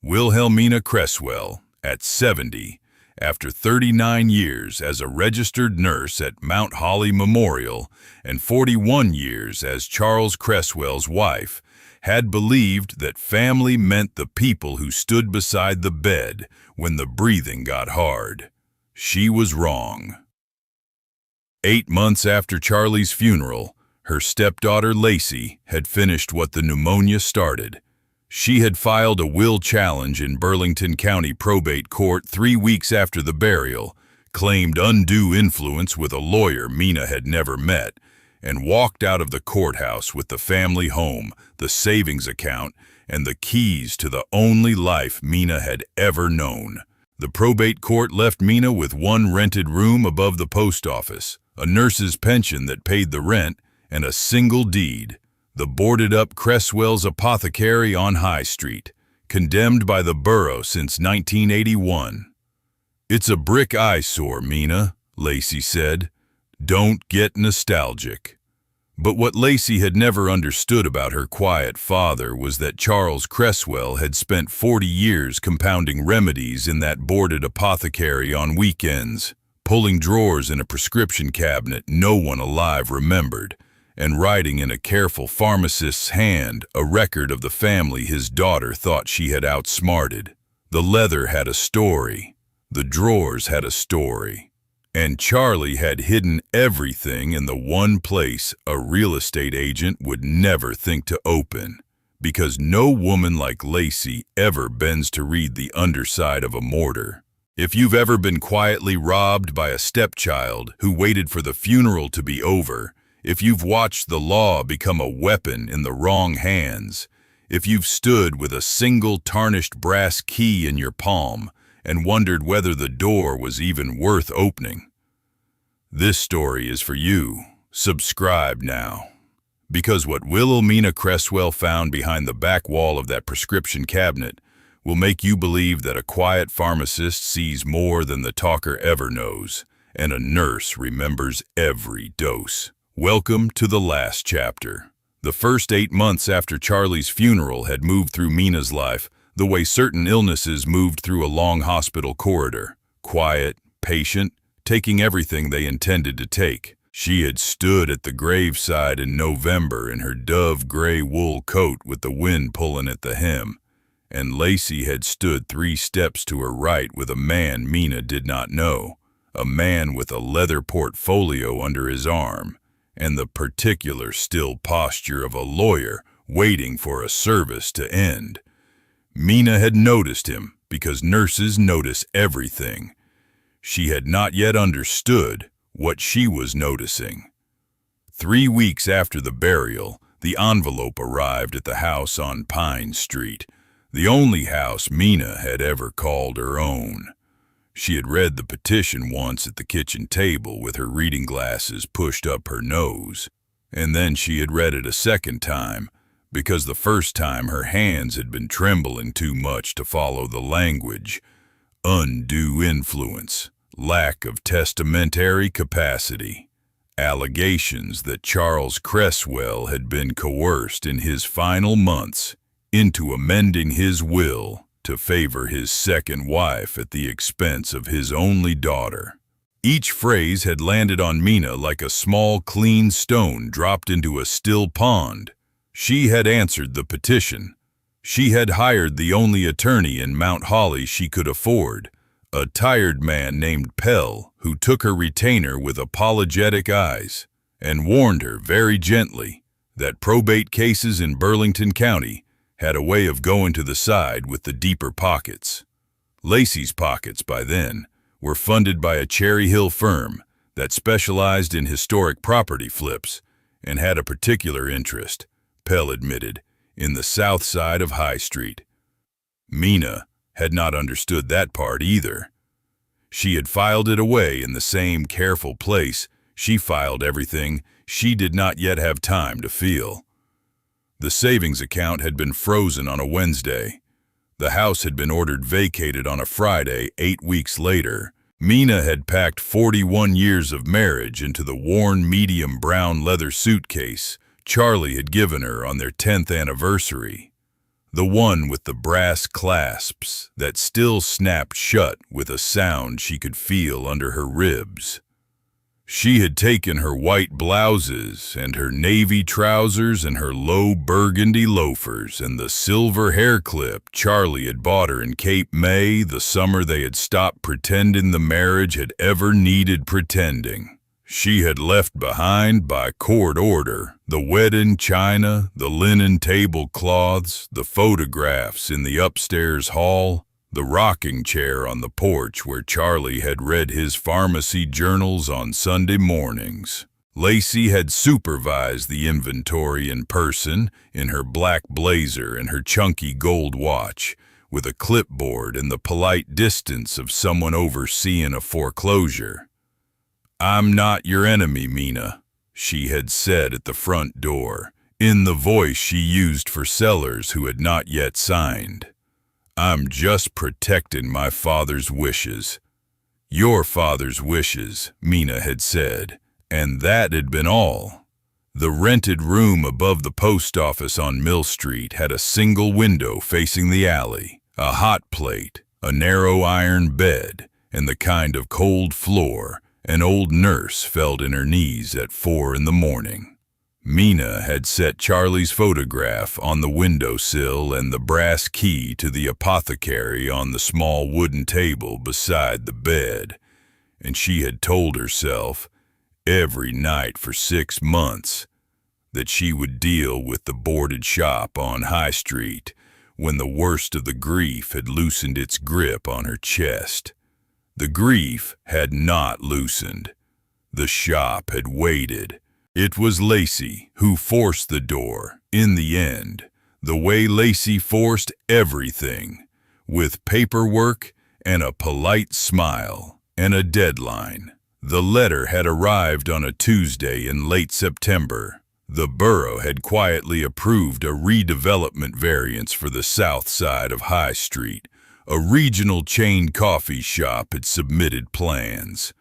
Wilhelmina Cresswell, at 70, after 39 years as a registered nurse at Mount Holly Memorial and 41 years as Charles Cresswell's wife, had believed that family meant the people who stood beside the bed when the breathing got hard. She was wrong. 8 months after Charlie's funeral, her stepdaughter Lacey had finished what the pneumonia started. She had filed a will challenge in Burlington County probate court 3 weeks after the burial, claimed undue influence with a lawyer Mina had never met, and walked out of the courthouse with the family home, the savings account, and the keys to the only life Mina had ever known. The probate court left Mina with one rented room above the post office, a nurse's pension that paid the rent, and a single deed, the boarded-up Cresswell's Apothecary on High Street, condemned by the borough since 1981. "It's a brick eyesore, Mina," Lacey said. "Don't get nostalgic." But what Lacey had never understood about her quiet father was that Charles Cresswell had spent 40 years compounding remedies in that boarded apothecary on weekends, pulling drawers in a prescription cabinet no one alive remembered, and writing in a careful pharmacist's hand a record of the family his daughter thought she had outsmarted. The leather had a story. The drawers had a story. And Charlie had hidden everything in the one place a real estate agent would never think to open, because no woman like Lacey ever bends to read the underside of a mortar. If you've ever been quietly robbed by a stepchild who waited for the funeral to be over, if you've watched the law become a weapon in the wrong hands, if you've stood with a single tarnished brass key in your palm and wondered whether the door was even worth opening, this story is for you. Subscribe now. Because what Wilhelmina Cresswell found behind the back wall of that prescription cabinet will make you believe that a quiet pharmacist sees more than the talker ever knows, and a nurse remembers every dose. Welcome to the last chapter. The first 8 months after Charlie's funeral had moved through Mina's life the way certain illnesses moved through a long hospital corridor. Quiet, patient, taking everything they intended to take. She had stood at the graveside in November in her dove gray wool coat with the wind pulling at the hem, and Lacey had stood 3 steps to her right with a man Mina did not know, a man with a leather portfolio under his arm, and the particular still posture of a lawyer waiting for a service to end. Mina had noticed him because nurses notice everything. She had not yet understood what she was noticing. 3 weeks after the burial, the envelope arrived at the house on Pine Street, the only house Mina had ever called her own. She had read the petition once at the kitchen table with her reading glasses pushed up her nose, and then she had read it a second time because the first time her hands had been trembling too much to follow the language. Undue influence, lack of testamentary capacity, allegations that Charles Cresswell had been coerced in his final months into amending his will to favor his second wife at the expense of his only daughter. Each phrase had landed on Mina like a small, clean stone dropped into a still pond. She had answered the petition. She had hired the only attorney in Mount Holly she could afford, a tired man named Pell, who took her retainer with apologetic eyes and warned her very gently that probate cases in Burlington County had a way of going to the side with the deeper pockets. Lacey's pockets, by then, were funded by a Cherry Hill firm that specialized in historic property flips and had a particular interest, Pell admitted, in the south side of High Street. Mina had not understood that part either. She had filed it away in the same careful place she filed everything she did not yet have time to feel. The savings account had been frozen on a Wednesday. The house had been ordered vacated on a Friday 8 weeks later. Mina had packed 41 years of marriage into the worn medium brown leather suitcase Charlie had given her on their 10th anniversary. the one with the brass clasps that still snapped shut with a sound she could feel under her ribs. She had taken her white blouses and her navy trousers and her low burgundy loafers and the silver hair clip Charlie had bought her in Cape May the summer they had stopped pretending the marriage had ever needed pretending. She had left behind, by court order, the wedding china, the linen tablecloths, the photographs in the upstairs hall, the rocking chair on the porch where Charlie had read his pharmacy journals on Sunday mornings. Lacey had supervised the inventory in person, in her black blazer and her chunky gold watch, with a clipboard and the polite distance of someone overseeing a foreclosure. "I'm not your enemy, Mina," she had said at the front door, in the voice she used for sellers who had not yet signed. "I'm just protecting my father's wishes." "Your father's wishes," Mina had said, and that had been all. The rented room above the post office on Mill Street had a single window facing the alley, a hot plate, a narrow iron bed, and the kind of cold floor an old nurse felt in her knees at 4 in the morning. Mina had set Charlie's photograph on the windowsill and the brass key to the apothecary on the small wooden table beside the bed, and she had told herself, every night for 6 months, that she would deal with the boarded shop on High Street when the worst of the grief had loosened its grip on her chest. The grief had not loosened. The shop had waited. It was Lacey who forced the door, in the end, the way Lacey forced everything, with paperwork and a polite smile and a deadline. The letter had arrived on a Tuesday in late September. The borough had quietly approved a redevelopment variance for the south side of High Street. A regional chain coffee shop had submitted plans.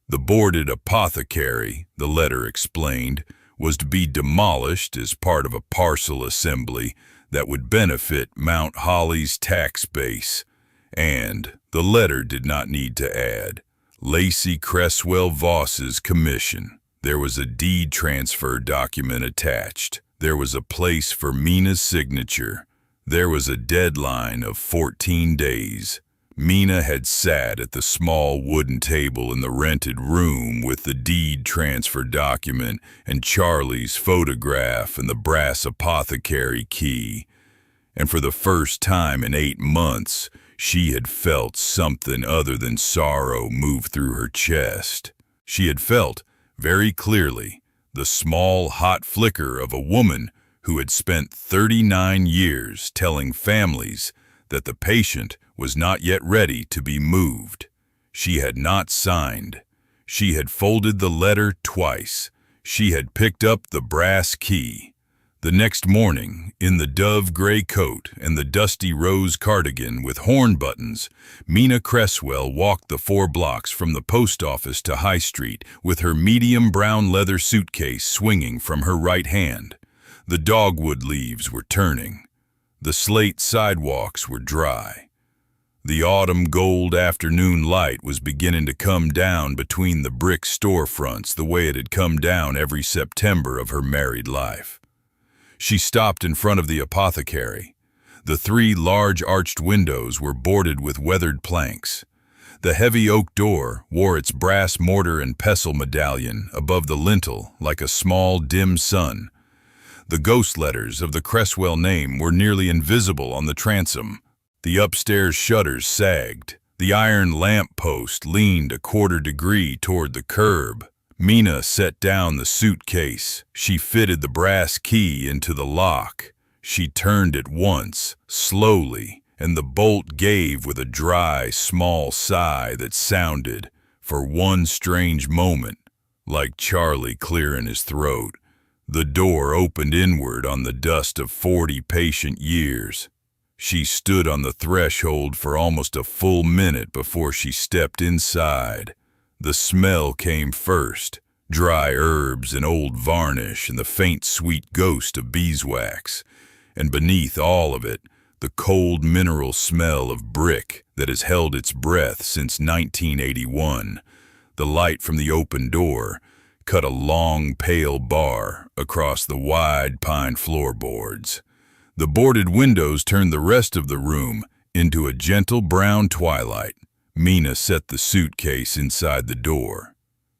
The boarded apothecary, the letter explained, was to be demolished as part of a parcel assembly that would benefit Mount Holly's tax base. And, the letter did not need to add, Lacey Cresswell Voss's commission. There was a deed transfer document attached. There was a place for Mina's signature. There was a deadline of 14 days. Mina had sat at the small wooden table in the rented room with the deed transfer document and Charlie's photograph and the brass apothecary key. And for the first time in 8 months, she had felt something other than sorrow move through her chest. She had felt, very clearly, the small, hot flicker of a woman who had spent 39 years telling families that the patient was not yet ready to be moved. She had not signed. She had folded the letter twice. She had picked up the brass key. The next morning, in the dove gray coat and the dusty rose cardigan with horn buttons, Mina Cresswell walked the 4 blocks from the post office to High Street with her medium brown leather suitcase swinging from her right hand. The dogwood leaves were turning. The slate sidewalks were dry. The autumn gold afternoon light was beginning to come down between the brick storefronts the way it had come down every September of her married life. She stopped in front of the apothecary. The 3 large arched windows were boarded with weathered planks. The heavy oak door wore its brass mortar and pestle medallion above the lintel like a small, dim sun. The ghost letters of the Cresswell name were nearly invisible on the transom. The upstairs shutters sagged. The iron lamp post leaned a 1/4 degree toward the curb. Mina set down the suitcase. She fitted the brass key into the lock. She turned it once, slowly, and the bolt gave with a dry, small sigh that sounded, for one strange moment, like Charlie clearing his throat. The door opened inward on the dust of 40 patient years. She stood on the threshold for almost a full minute before she stepped inside. The smell came first, dry herbs and old varnish and the faint sweet ghost of beeswax. And beneath all of it, the cold mineral smell of brick that has held its breath since 1981. The light from the open door cut a long, pale bar across the wide pine floorboards. The boarded windows turned the rest of the room into a gentle brown twilight. Mina set the suitcase inside the door.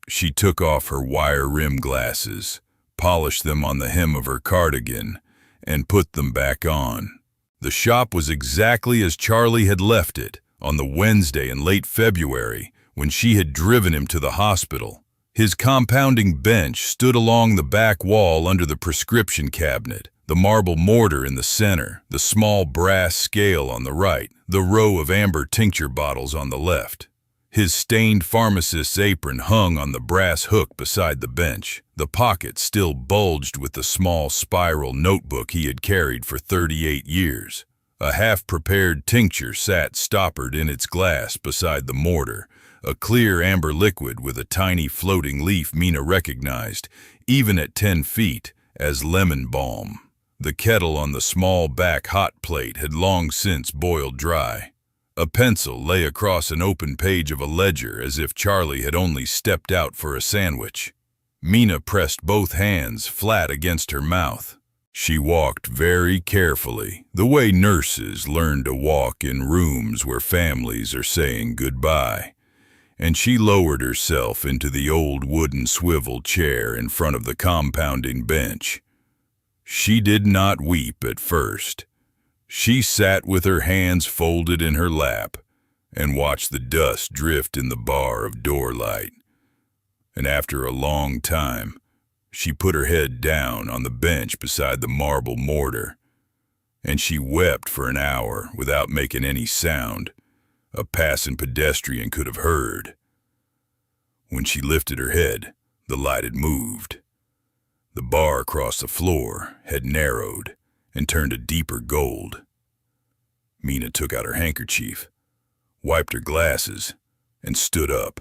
She took off her wire-rimmed glasses, polished them on the hem of her cardigan, and put them back on. The shop was exactly as Charlie had left it on the Wednesday in late February when she had driven him to the hospital. His compounding bench stood along the back wall under the prescription cabinet, the marble mortar in the center, the small brass scale on the right, the row of amber tincture bottles on the left. His stained pharmacist's apron hung on the brass hook beside the bench. The pocket still bulged with the small spiral notebook he had carried for 38 years. A half-prepared tincture sat stoppered in its glass beside the mortar, a clear amber liquid with a tiny floating leaf Mina recognized, even at 10 feet, as lemon balm. The kettle on the small back hot plate had long since boiled dry. A pencil lay across an open page of a ledger as if Charlie had only stepped out for a sandwich. Mina pressed both hands flat against her mouth. She walked very carefully, the way nurses learn to walk in rooms where families are saying goodbye, and she lowered herself into the old wooden swivel chair in front of the compounding bench. She did not weep at first. She sat with her hands folded in her lap and watched the dust drift in the bar of door light. And after a long time, she put her head down on the bench beside the marble mortar, and she wept for an hour without making any sound a passing pedestrian could have heard. When she lifted her head, the light had moved. The bar across the floor had narrowed and turned a deeper gold. Mina took out her handkerchief, wiped her glasses, and stood up.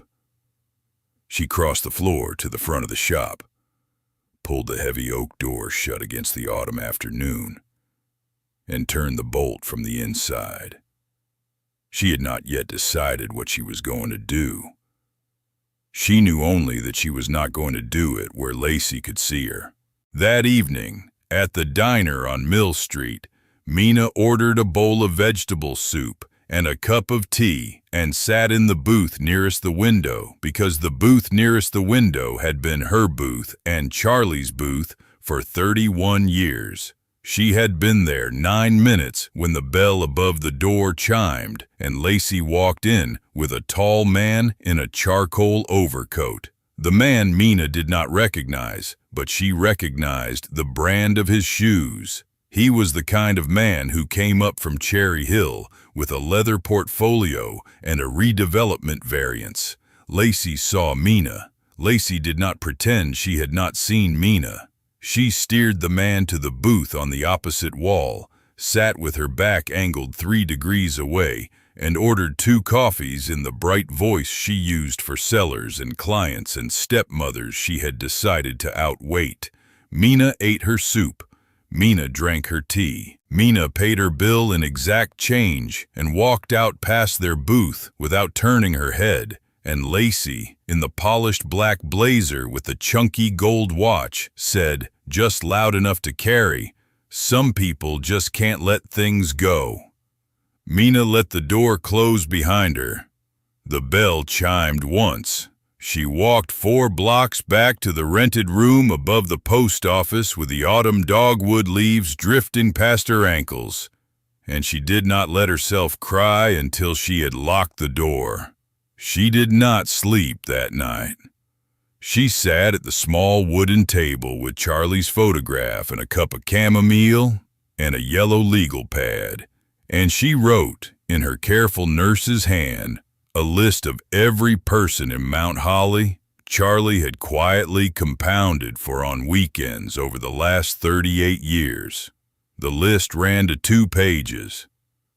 She crossed the floor to the front of the shop, pulled the heavy oak door shut against the autumn afternoon, and turned the bolt from the inside. She had not yet decided what she was going to do. She knew only that she was not going to do it where Lacey could see her. That evening, at the diner on Mill Street, Mina ordered a bowl of vegetable soup and a cup of tea and sat in the booth nearest the window because the booth nearest the window had been her booth and Charlie's booth for 31 years. She had been there 9 minutes when the bell above the door chimed and Lacey walked in with a tall man in a charcoal overcoat. The man Mina did not recognize, but she recognized the brand of his shoes. He was the kind of man who came up from Cherry Hill with a leather portfolio and a redevelopment variance. Lacey saw Mina. Lacey did not pretend she had not seen Mina. She steered the man to the booth on the opposite wall, sat with her back angled 3 degrees away, and ordered 2 coffees in the bright voice she used for sellers and clients and stepmothers she had decided to outweight. Mina ate her soup. Mina drank her tea. Mina paid her bill in exact change and walked out past their booth without turning her head. And Lacey, in the polished black blazer with the chunky gold watch, said, just loud enough to carry, "Some people just can't let things go." Mina let the door close behind her. The bell chimed once. She walked 4 blocks back to the rented room above the post office with the autumn dogwood leaves drifting past her ankles, and she did not let herself cry until she had locked the door. She did not sleep that night. She sat at the small wooden table with Charlie's photograph and a cup of chamomile and a yellow legal pad, and she wrote, in her careful nurse's hand, a list of every person in Mount Holly Charlie had quietly compounded for on weekends over the last 38 years. The list ran to 2 pages.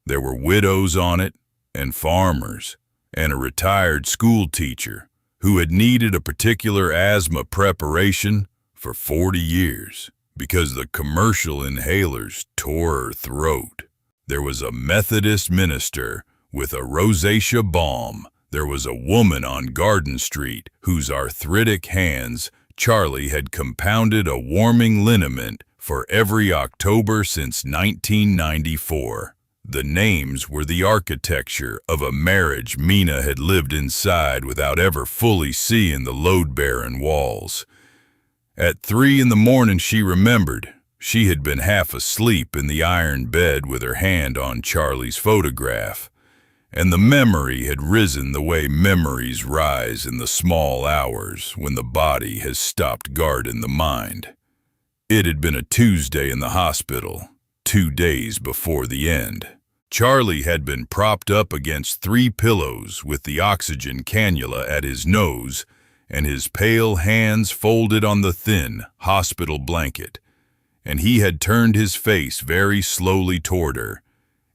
There were widows on it, and farmers, and a retired school teacher who had needed a particular asthma preparation for 40 years because the commercial inhalers tore her throat. There was a Methodist minister with a rosacea balm. There was a woman on Garden Street whose arthritic hands Charlie had compounded a warming liniment for every October since 1994. The names were the architecture of a marriage Mina had lived inside without ever fully seeing the load-bearing walls. At 3 in the morning she remembered. She had been half asleep in the iron bed with her hand on Charlie's photograph, and the memory had risen the way memories rise in the small hours when the body has stopped guarding the mind. It had been a Tuesday in the hospital, 2 days before the end. Charlie had been propped up against 3 pillows with the oxygen cannula at his nose and his pale hands folded on the thin hospital blanket, and he had turned his face very slowly toward her,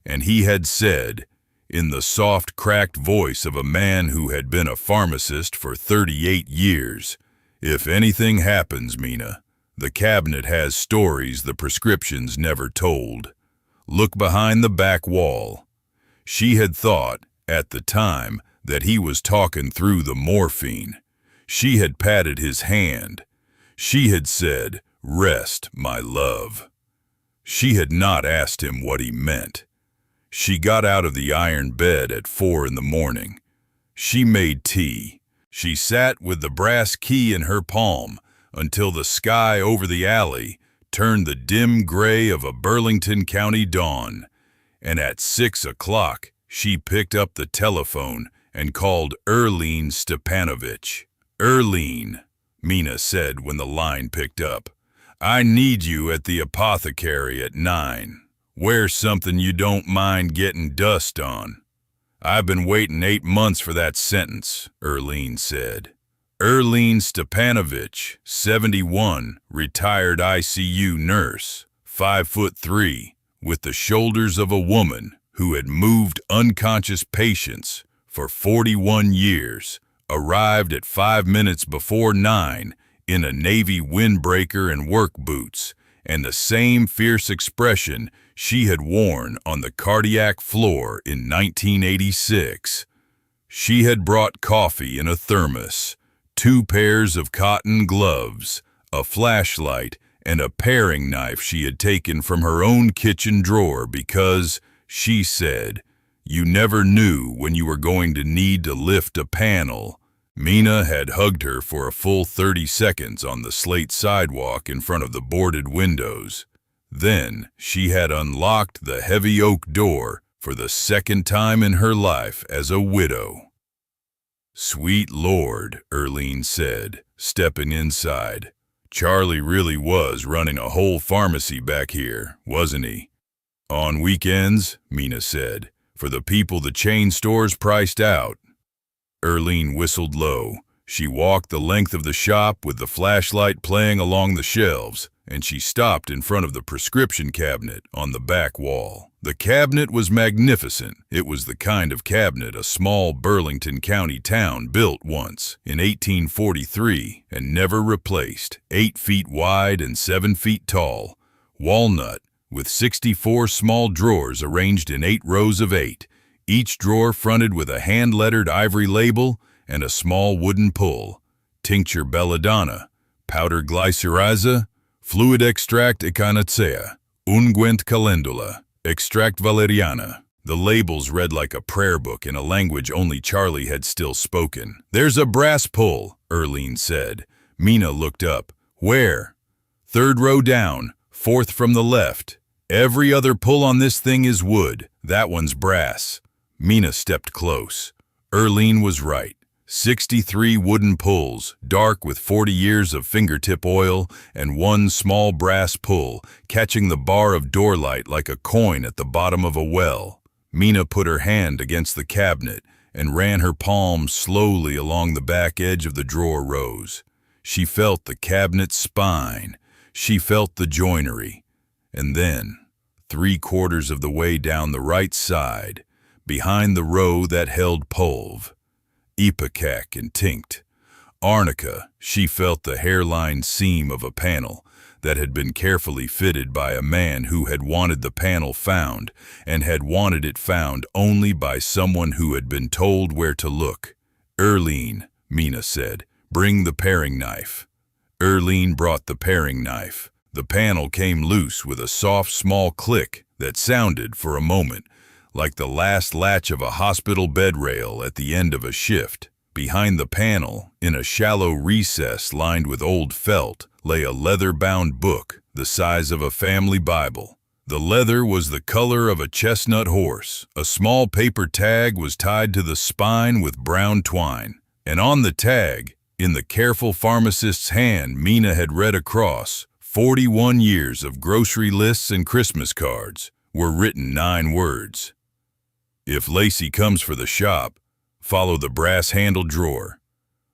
and he had said, in the soft, cracked voice of a man who had been a pharmacist for 38 years, "If anything happens, Mina, the cabinet has stories the prescriptions never told. Look behind the back wall." She had thought, at the time, that he was talking through the morphine. She had patted his hand. She had said, "Rest, my love." She had not asked him what he meant. She got out of the iron bed at 4 in the morning. She made tea. She sat with the brass key in her palm until the sky over the alley turned the dim gray of a Burlington County dawn, and at 6 o'clock she picked up the telephone and called Erlene Stepanovich. "Erlene," Mina said when the line picked up, "I need you at the Apothecary at 9. Wear something you don't mind getting dust on." "I've been waiting 8 months for that sentence," Erlene said. Erlene Stepanovich, 71, retired ICU nurse, 5'3", with the shoulders of a woman who had moved unconscious patients for 41 years, arrived at 5 minutes before 9 in a Navy windbreaker and work boots, and the same fierce expression she had worn on the cardiac floor in 1986. She had brought coffee in a thermos, 2 pairs of cotton gloves, a flashlight, and a paring knife she had taken from her own kitchen drawer because, she said, you never knew when you were going to need to lift a panel. Mina had hugged her for a full 30 seconds on the slate sidewalk in front of the boarded windows. Then she had unlocked the heavy oak door for the second time in her life as a widow. "Sweet Lord," Erlene said, stepping inside. "Charlie really was running a whole pharmacy back here, wasn't he?" "On weekends," Mina said, "for the people the chain stores priced out." Erlene whistled low. She walked the length of the shop with the flashlight playing along the shelves, and she stopped in front of the prescription cabinet on the back wall. The cabinet was magnificent. It was the kind of cabinet a small Burlington County town built once in 1843 and never replaced, 8 feet wide and 7 feet tall, walnut, with 64 small drawers arranged in 8 rows of 8, each drawer fronted with a hand-lettered ivory label and a small wooden pull. Tincture belladonna, powder glycyrrhiza, fluid extract echinacea, unguent calendula, extract valeriana. The labels read like a prayer book in a language only Charlie had still spoken. "There's a brass pull," Erlene said. Mina looked up. "Where?" "3rd row down, 4th from the left. Every other pull on this thing is wood. That one's brass." Mina stepped close. Erlene was right. 63 wooden pulls, dark with 40 years of fingertip oil, and 1 small brass pull, catching the bar of door light like a coin at the bottom of a well. Mina put her hand against the cabinet and ran her palm slowly along the back edge of the drawer rows. She felt the cabinet's spine. She felt the joinery. And then, 3/4 of the way down the right side, behind the row that held pulv, ipecac and tinct, arnica, she felt the hairline seam of a panel, that had been carefully fitted by a man who had wanted the panel found and had wanted it found only by someone who had been told where to look. "Erlene," Mina said, "bring the paring knife." Erlene brought the paring knife. The panel came loose with a soft, small click that sounded, for a moment, like the last latch of a hospital bed rail at the end of a shift. Behind the panel, in a shallow recess lined with old felt, lay a leather-bound book the size of a family Bible. The leather was the color of a chestnut horse. A small paper tag was tied to the spine with brown twine, and on the tag, in the careful pharmacist's hand, Mina had read across 41 years of grocery lists and Christmas cards, were written 9 words. "If Lacey comes for the shop, follow the brass-handled drawer.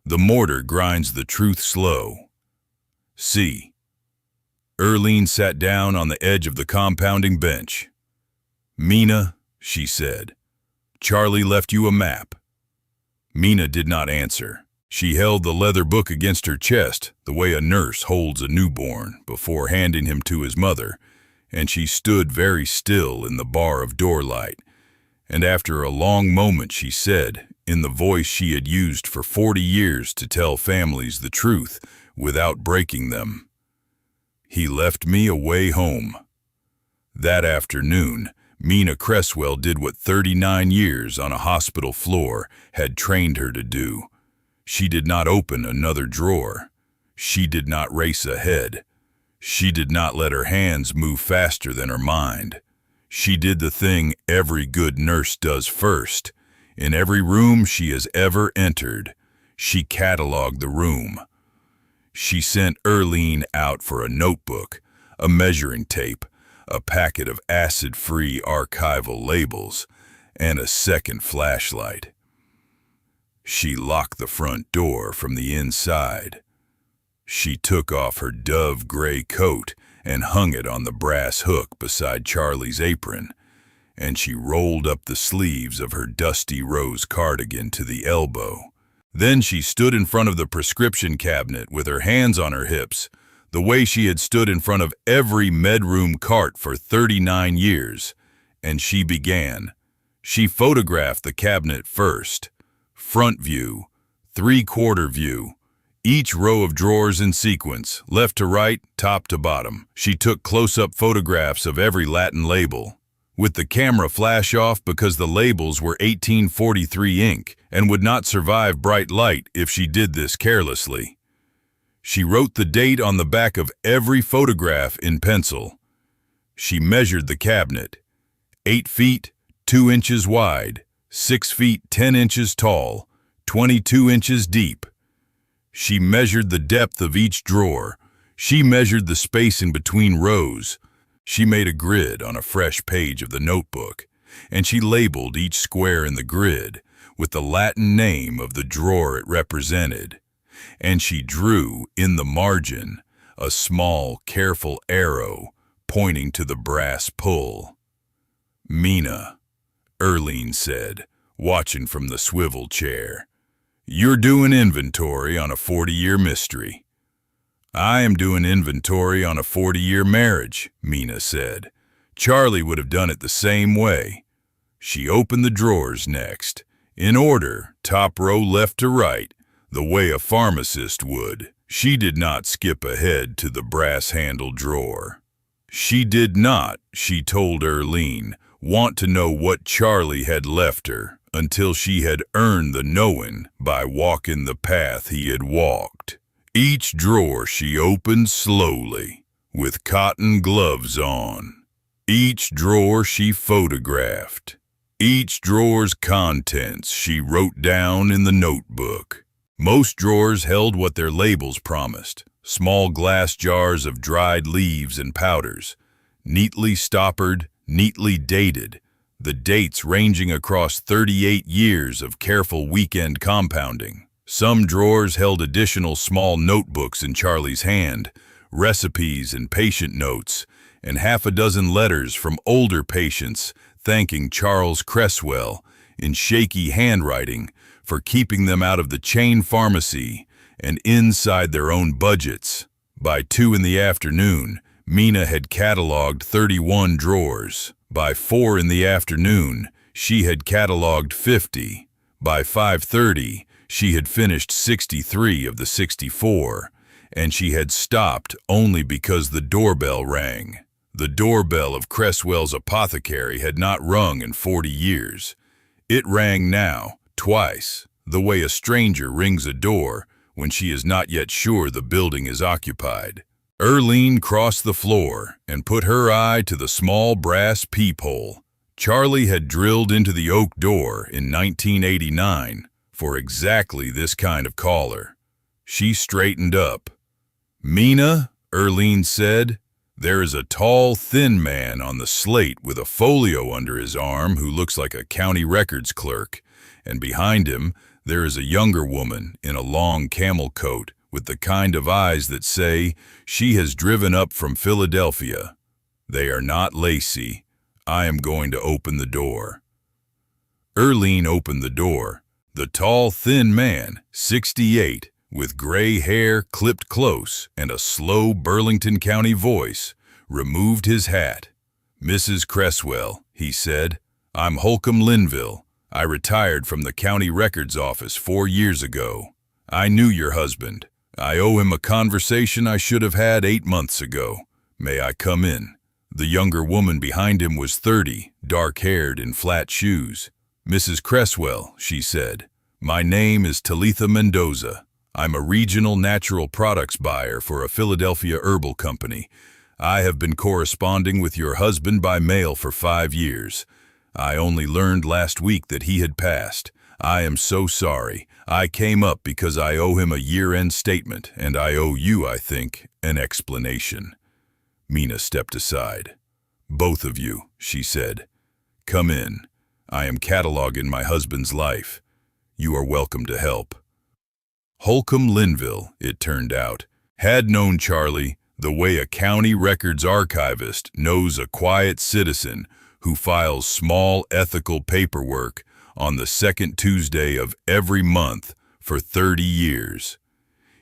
The mortar grinds the truth slow. C." Erlene sat down on the edge of the compounding bench. "Mina," she said, "Charlie left you a map." Mina did not answer. She held the leather book against her chest, the way a nurse holds a newborn before handing him to his mother, and she stood very still in the bar of doorlight. And after a long moment she said, in the voice she had used for 40 years to tell families the truth without breaking them, "He left me a way home." That afternoon, Mina Cresswell did what 39 years on a hospital floor had trained her to do. She did not open another drawer. She did not race ahead. She did not let her hands move faster than her mind. She did the thing every good nurse does first. In every room she has ever entered, she cataloged the room. She sent Erlene out for a notebook, a measuring tape, a packet of acid-free archival labels, and a second flashlight. She locked the front door from the inside. She took off her dove gray coat and hung it on the brass hook beside Charlie's apron, and she rolled up the sleeves of her dusty rose cardigan to the elbow. Then she stood in front of the prescription cabinet with her hands on her hips, the way she had stood in front of every medroom cart for 39 years, and she began. She photographed the cabinet first. Front view, 3/4 view, each row of drawers in sequence, left to right, top to bottom. She took close-up photographs of every Latin label, with the camera flash off because the labels were 1843 ink and would not survive bright light if she did this carelessly. She wrote the date on the back of every photograph in pencil. She measured the cabinet, 8 feet, 2 inches wide, 6 feet 10 inches tall, 22 inches deep. She measured the depth of each drawer. She measured the spacing between rows. She made a grid on a fresh page of the notebook, and she labeled each square in the grid with the Latin name of the drawer it represented. And she drew, in the margin, a small, careful arrow pointing to the brass pull. "Mina," Erlene said, watching from the swivel chair, "you're doing inventory on a 40-year mystery." "I am doing inventory on a 40-year marriage," Mina said. "Charlie would have done it the same way." She opened the drawers next, in order, top row left to right, the way a pharmacist would. She did not skip ahead to the brass-handled drawer. She did not, she told Erlene, want to know what Charlie had left her until she had earned the knowing by walking the path he had walked. Each drawer she opened slowly, with cotton gloves on. Each drawer she photographed. Each drawer's contents she wrote down in the notebook. Most drawers held what their labels promised, small glass jars of dried leaves and powders, neatly stoppered, neatly dated, the dates ranging across 38 years of careful weekend compounding. Some drawers held additional small notebooks in Charlie's hand, recipes and patient notes, and half a dozen letters from older patients thanking Charles Cresswell in shaky handwriting for keeping them out of the chain pharmacy and inside their own budgets. By 2 in the afternoon, Mina had cataloged 31 drawers. By 4 in the afternoon, she had cataloged 50. By 5:30, she had finished 63 of the 64, and she had stopped only because the doorbell rang. The doorbell of Cresswell's Apothecary had not rung in 40 years. It rang now, twice, the way a stranger rings a door when she is not yet sure the building is occupied. Erlene crossed the floor and put her eye to the small brass peephole. Charlie had drilled into the oak door in 1989 for exactly this kind of caller. She straightened up. "Mina," Erlene said, "there is a tall, thin man on the slate with a folio under his arm who looks like a county records clerk, and behind him there is a younger woman in a long camel coat with the kind of eyes that say she has driven up from Philadelphia. They are not Lacey. I am going to open the door." Erlene opened the door. The tall, thin man, 68, with gray hair clipped close and a slow Burlington County voice, removed his hat. "Mrs. Cresswell," he said, "I'm Holcomb Linville. I retired from the county records office 4 years ago. I knew your husband. I owe him a conversation I should have had 8 months ago. May I come in?" The younger woman behind him was 30, dark-haired in flat shoes. "Mrs. Cresswell," she said, "my name is Talitha Mendoza. I'm a regional natural products buyer for a Philadelphia herbal company. I have been corresponding with your husband by mail for 5 years. I only learned last week that he had passed. I am so sorry. I came up because I owe him a year-end statement, and I owe you, I think, an explanation." Mina stepped aside. "Both of you," she said. "Come in. I am cataloging my husband's life. You are welcome to help." Holcomb Linville, it turned out, had known Charlie the way a county records archivist knows a quiet citizen who files small ethical paperwork on the second Tuesday of every month for 30 years.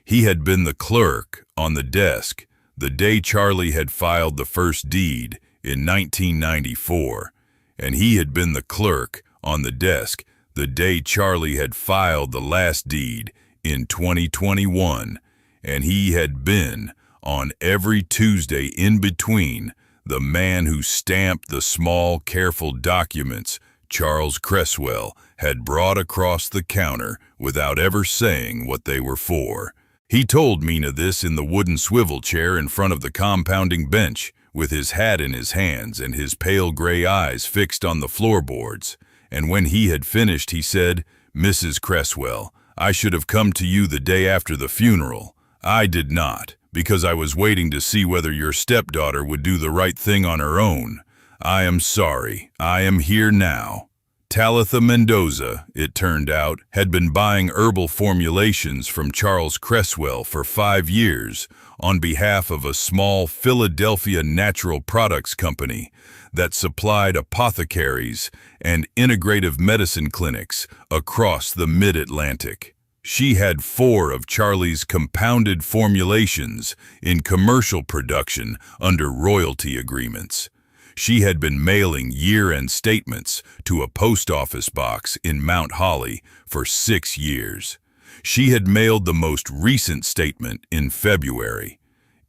He had been the clerk on the desk the day Charlie had filed the first deed in 1994, and he had been the clerk on the desk the day Charlie had filed the last deed in 2021, and he had been, on every Tuesday in between, the man who stamped the small, careful documents Charles Cresswell had brought across the counter without ever saying what they were for. He told Mina this in the wooden swivel chair in front of the compounding bench, with his hat in his hands and his pale gray eyes fixed on the floorboards. And when he had finished, he said, "Mrs. Cresswell, I should have come to you the day after the funeral. I did not, because I was waiting to see whether your stepdaughter would do the right thing on her own. I am sorry. I am here now." Talitha Mendoza, it turned out, had been buying herbal formulations from Charles Cresswell for 5 years on behalf of a small Philadelphia natural products company that supplied apothecaries and integrative medicine clinics across the mid-Atlantic. She had 4 of Charlie's compounded formulations in commercial production under royalty agreements. She had been mailing year-end statements to a post office box in Mount Holly for 6 years. She had mailed the most recent statement in February.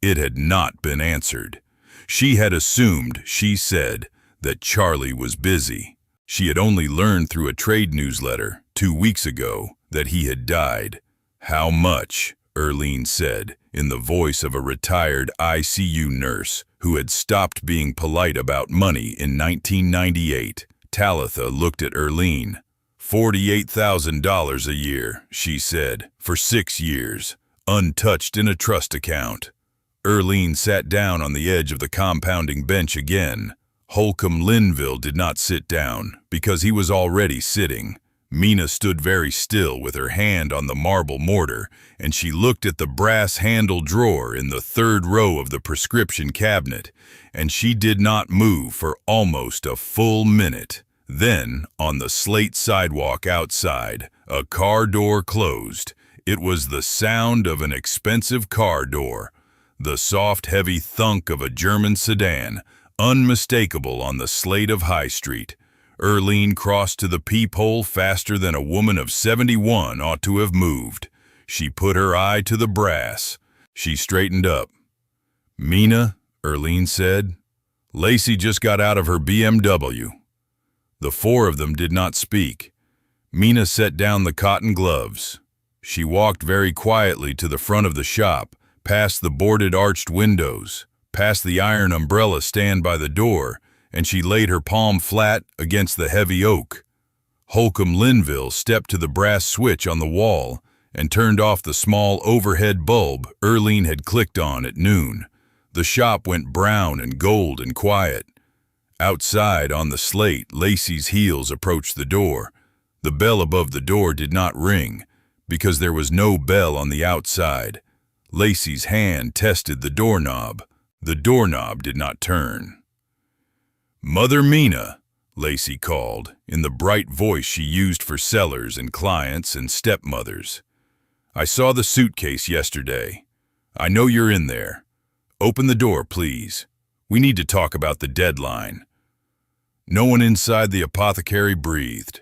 It had not been answered. She had assumed, she said, that Charlie was busy. She had only learned through a trade newsletter 2 weeks ago that he had died. "How much?" Erlene said, in the voice of a retired ICU nurse who had stopped being polite about money in 1998. Talitha looked at Erlene. $48,000 a year, she said, for 6 years, untouched in a trust account. Erlene sat down on the edge of the compounding bench again. Holcomb Linville did not sit down because he was already sitting. Mina stood very still with her hand on the marble mortar, and she looked at the brass-handled drawer in the 3rd row of the prescription cabinet, and she did not move for almost a full minute. Then, on the slate sidewalk outside, a car door closed. It was the sound of an expensive car door. the soft, heavy thunk of a German sedan, unmistakable on the slate of High Street. Erlene crossed to the peephole faster than a woman of 71 ought to have moved. She put her eye to the brass. She straightened up. "Mina," Erlene said. "Lacey just got out of her BMW." The four of them did not speak. Mina set down the cotton gloves. She walked very quietly to the front of the shop, past the boarded arched windows, past the iron umbrella stand by the door, and she laid her palm flat against the heavy oak. Holcomb Linville stepped to the brass switch on the wall and turned off the small overhead bulb Erlene had clicked on at noon. The shop went brown and gold and quiet. Outside on the slate, Lacey's heels approached the door. The bell above the door did not ring, because there was no bell on the outside. Lacey's hand tested the doorknob. The doorknob did not turn. "Mother Mina," Lacey called, in the bright voice she used for sellers and clients and stepmothers. "I saw the suitcase yesterday. I know you're in there. Open the door, please. We need to talk about the deadline." No one inside the apothecary breathed.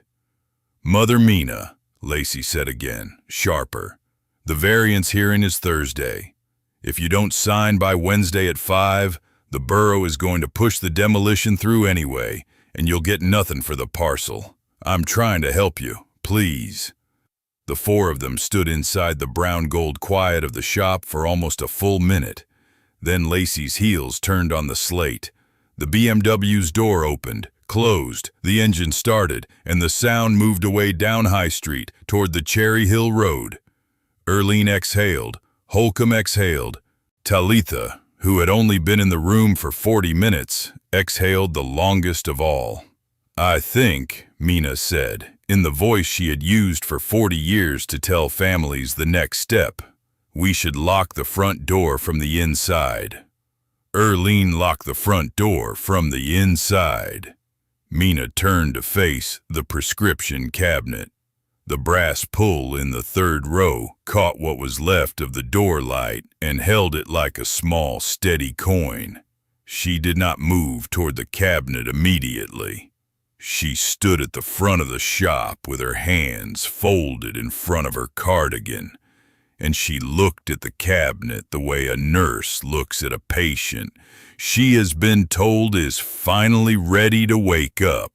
"Mother Mina," Lacey said again, sharper. "The variance hearing is Thursday. If you don't sign by Wednesday at 5, the borough is going to push the demolition through anyway, and you'll get nothing for the parcel. I'm trying to help you, please." The four of them stood inside the brown-gold quiet of the shop for almost a full minute. Then Lacey's heels turned on the slate. The BMW's door opened, closed, the engine started, and the sound moved away down High Street toward the Cherry Hill Road. Erlene exhaled. Holcomb exhaled. Talitha, who had only been in the room for 40 minutes, exhaled the longest of all. "I think," Mina said, in the voice she had used for 40 years to tell families the next step, "we should lock the front door from the inside." Erlene locked the front door from the inside. Mina turned to face the prescription cabinet. The brass pull in the third row caught what was left of the door light and held it like a small, steady coin. She did not move toward the cabinet immediately. She stood at the front of the shop with her hands folded in front of her cardigan, and she looked at the cabinet the way a nurse looks at a patient she has been told is finally ready to wake up.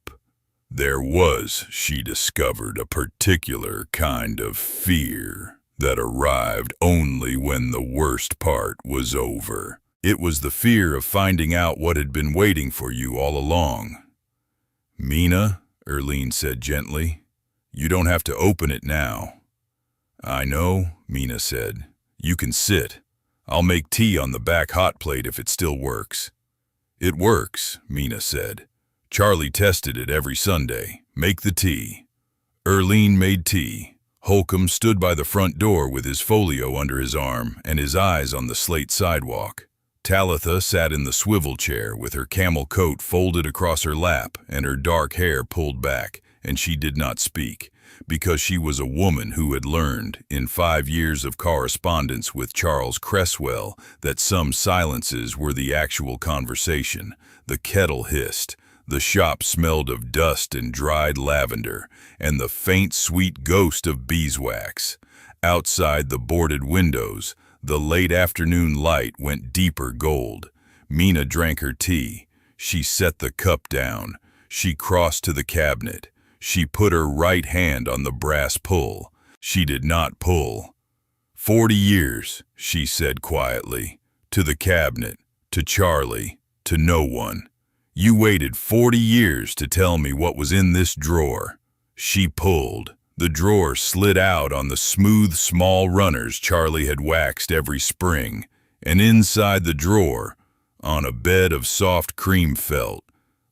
There was, she discovered, a particular kind of fear that arrived only when the worst part was over. It was the fear of finding out what had been waiting for you all along. "Mina," Erlene said gently, "you don't have to open it now." "I know," Mina said. "You can sit. I'll make tea on the back hot plate if it still works." "It works," Mina said. "Charlie tested it every Sunday. Make the tea." Erlene made tea. Holcomb stood by the front door with his folio under his arm and his eyes on the slate sidewalk. Talitha sat in the swivel chair with her camel coat folded across her lap and her dark hair pulled back, and she did not speak, because she was a woman who had learned, in 5 years of correspondence with Charles Cresswell, that some silences were the actual conversation. The kettle hissed. The shop smelled of dust and dried lavender, and the faint, sweet ghost of beeswax. Outside the boarded windows, the late afternoon light went deeper gold. Mina drank her tea. She set the cup down. She crossed to the cabinet. She put her right hand on the brass pull. She did not pull. 40 years, she said quietly, to the cabinet, to Charlie, to no one. You waited 40 years to tell me what was in this drawer. She pulled. The drawer slid out on the smooth, small runners Charlie had waxed every spring, and inside the drawer, on a bed of soft cream felt,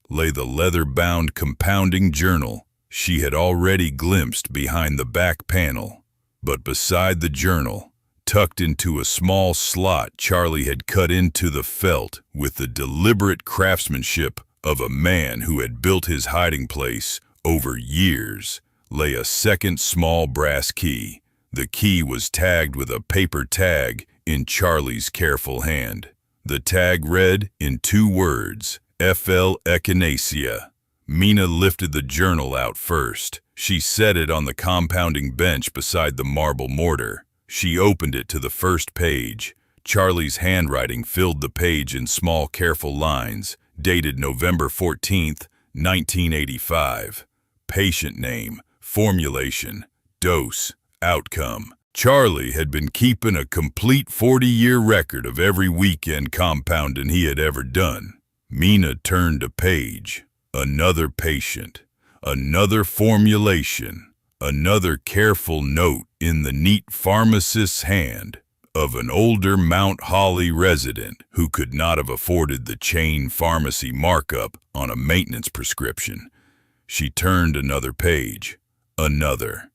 lay the leather-bound compounding journal she had already glimpsed behind the back panel. But beside the journal, tucked into a small slot Charlie had cut into the felt with the deliberate craftsmanship of a man who had built his hiding place over years, lay a second small brass key, The key was tagged with a paper tag in Charlie's careful hand. The tag read in 2 words, F.L. Echinacea. Mina lifted the journal out first. She set it on the compounding bench beside the marble mortar. She opened it to the first page. Charlie's handwriting filled the page in small, careful lines, dated November 14th, 1985. Patient name, formulation, dose, outcome. Charlie had been keeping a complete 40-year record of every weekend compounding he had ever done. Mina turned a page. Another patient, another formulation, another careful note in the neat pharmacist's hand of an older Mount Holly resident who could not have afforded the chain pharmacy markup on a maintenance prescription. She turned another page, another.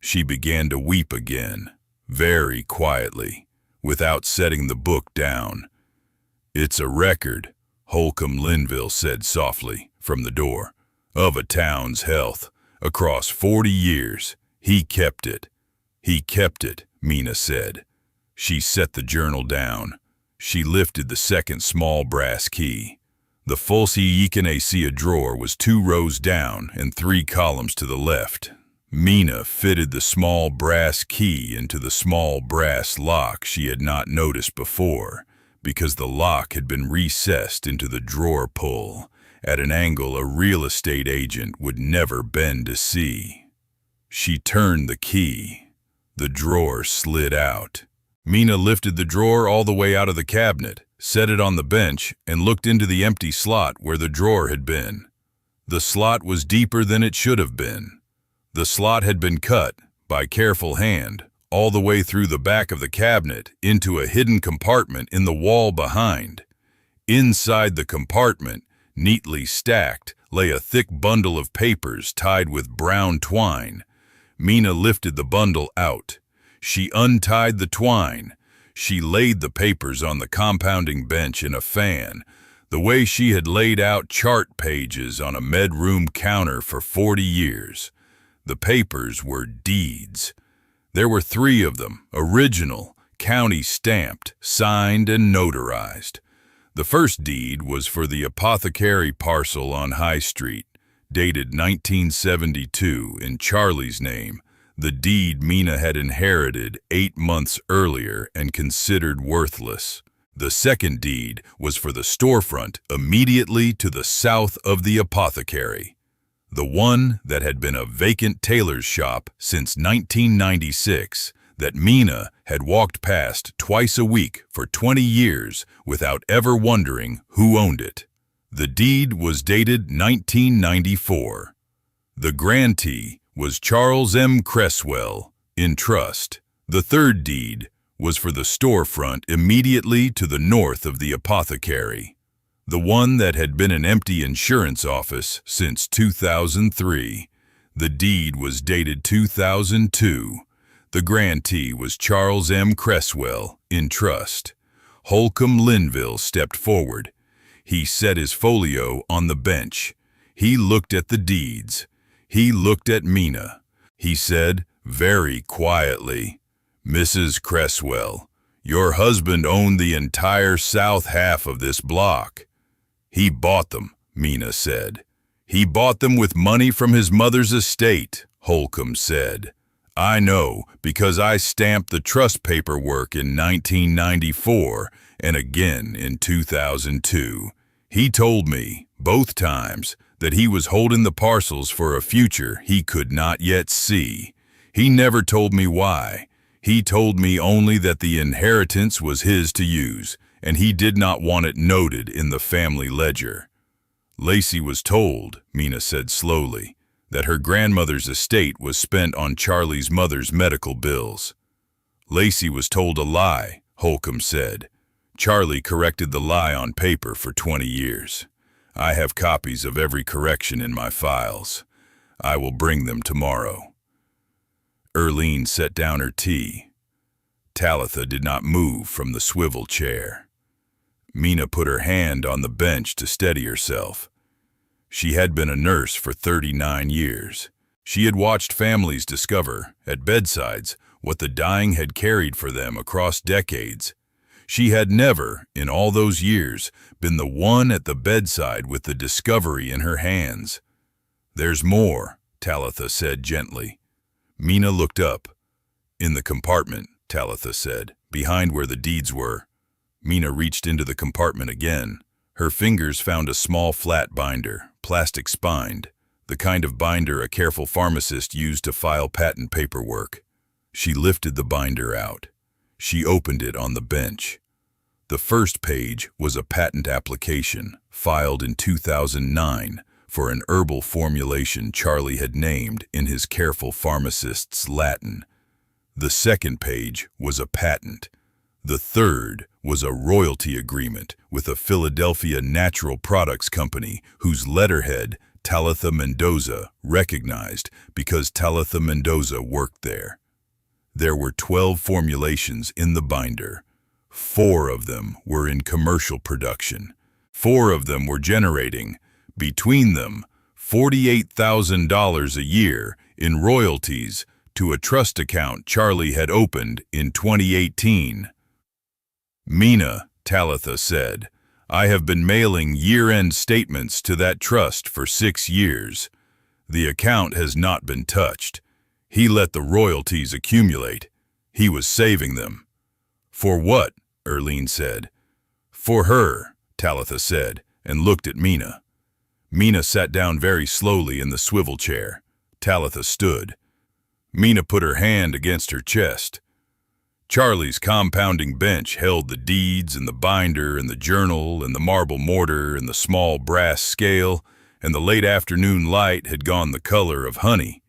She began to weep again, very quietly, without setting the book down. "It's a record," Holcomb Linville said softly from the door, "of a town's health. Across 40 years, he kept it." "He kept it," Mina said. She set the journal down. She lifted the second small brass key. The Fulci Echinacea drawer was 2 rows down and 3 columns to the left. Mina fitted the small brass key into the small brass lock she had not noticed before, because the lock had been recessed into the drawer pull at an angle a real estate agent would never bend to see. She turned the key. The drawer slid out. Mina lifted the drawer all the way out of the cabinet, set it on the bench, and looked into the empty slot where the drawer had been. The slot was deeper than it should have been. The slot had been cut, by careful hand, all the way through the back of the cabinet into a hidden compartment in the wall behind. Inside the compartment, neatly stacked, lay a thick bundle of papers tied with brown twine. Mina lifted the bundle out. She untied the twine. She laid the papers on the compounding bench in a fan, the way she had laid out chart pages on a med-room counter for 40 years. The papers were deeds. There were 3 of them, original, county stamped, signed and notarized. The first deed was for the Apothecary parcel on High Street, dated 1972 in Charlie's name, the deed Mina had inherited 8 months earlier and considered worthless. The second deed was for the storefront immediately to the south of the Apothecary, the one that had been a vacant tailor's shop since 1996, that Mina had walked past twice a week for 20 years without ever wondering who owned it. The deed was dated 1994. The grantee was Charles M. Cresswell, in trust. The third deed was for the storefront immediately to the north of the Apothecary, the one that had been an empty insurance office since 2003. The deed was dated 2002. The grantee was Charles M. Cresswell, in trust. Holcomb Linville stepped forward. He set his folio on the bench. He looked at the deeds. He looked at Mina. He said, very quietly, "Mrs. Cresswell, your husband owned the entire south half of this block." "He bought them," Mina said. "He bought them with money from his mother's estate," Holcomb said. "I know, because I stamped the trust paperwork in 1994 and again in 2002. He told me, both times, that he was holding the parcels for a future he could not yet see. He never told me why. He told me only that the inheritance was his to use, and he did not want it noted in the family ledger." "Lacey was told," Mina said slowly, "that her grandmother's estate was spent on Charlie's mother's medical bills." "Lacey was told a lie," Holcomb said. "Charlie corrected the lie on paper for 20 years. I have copies of every correction in my files. I will bring them tomorrow." Erlene set down her tea. Talitha did not move from the swivel chair. Mina put her hand on the bench to steady herself. She had been a nurse for 39 years. She had watched families discover, at bedsides, what the dying had carried for them across decades. She had never, in all those years, been the one at the bedside with the discovery in her hands. "There's more," Talitha said gently. Mina looked up. "In the compartment," Talitha said, "behind where the deeds were." Mina reached into the compartment again. Her fingers found a small flat binder, plastic spined, the kind of binder a careful pharmacist used to file patent paperwork. She lifted the binder out. She opened it on the bench. The first page was a patent application, filed in 2009, for an herbal formulation Charlie had named in his careful pharmacist's Latin. The second page was a patent. The third was a royalty agreement with a Philadelphia natural products company whose letterhead Talitha Mendoza recognized because Talitha Mendoza worked there. There were 12 formulations in the binder. 4 of them were in commercial production. 4 of them were generating, between them, $48,000 a year in royalties to a trust account Charlie had opened in 2018. "Mina," Talitha said, "I have been mailing year-end statements to that trust for 6 years. The account has not been touched. He let the royalties accumulate. He was saving them." "For what?" Erlene said. "For her," Talitha said, and looked at Mina. Mina sat down very slowly in the swivel chair. Talitha stood. Mina put her hand against her chest. Charlie's compounding bench held the deeds and the binder and the journal and the marble mortar and the small brass scale, and the late afternoon light had gone the color of honey.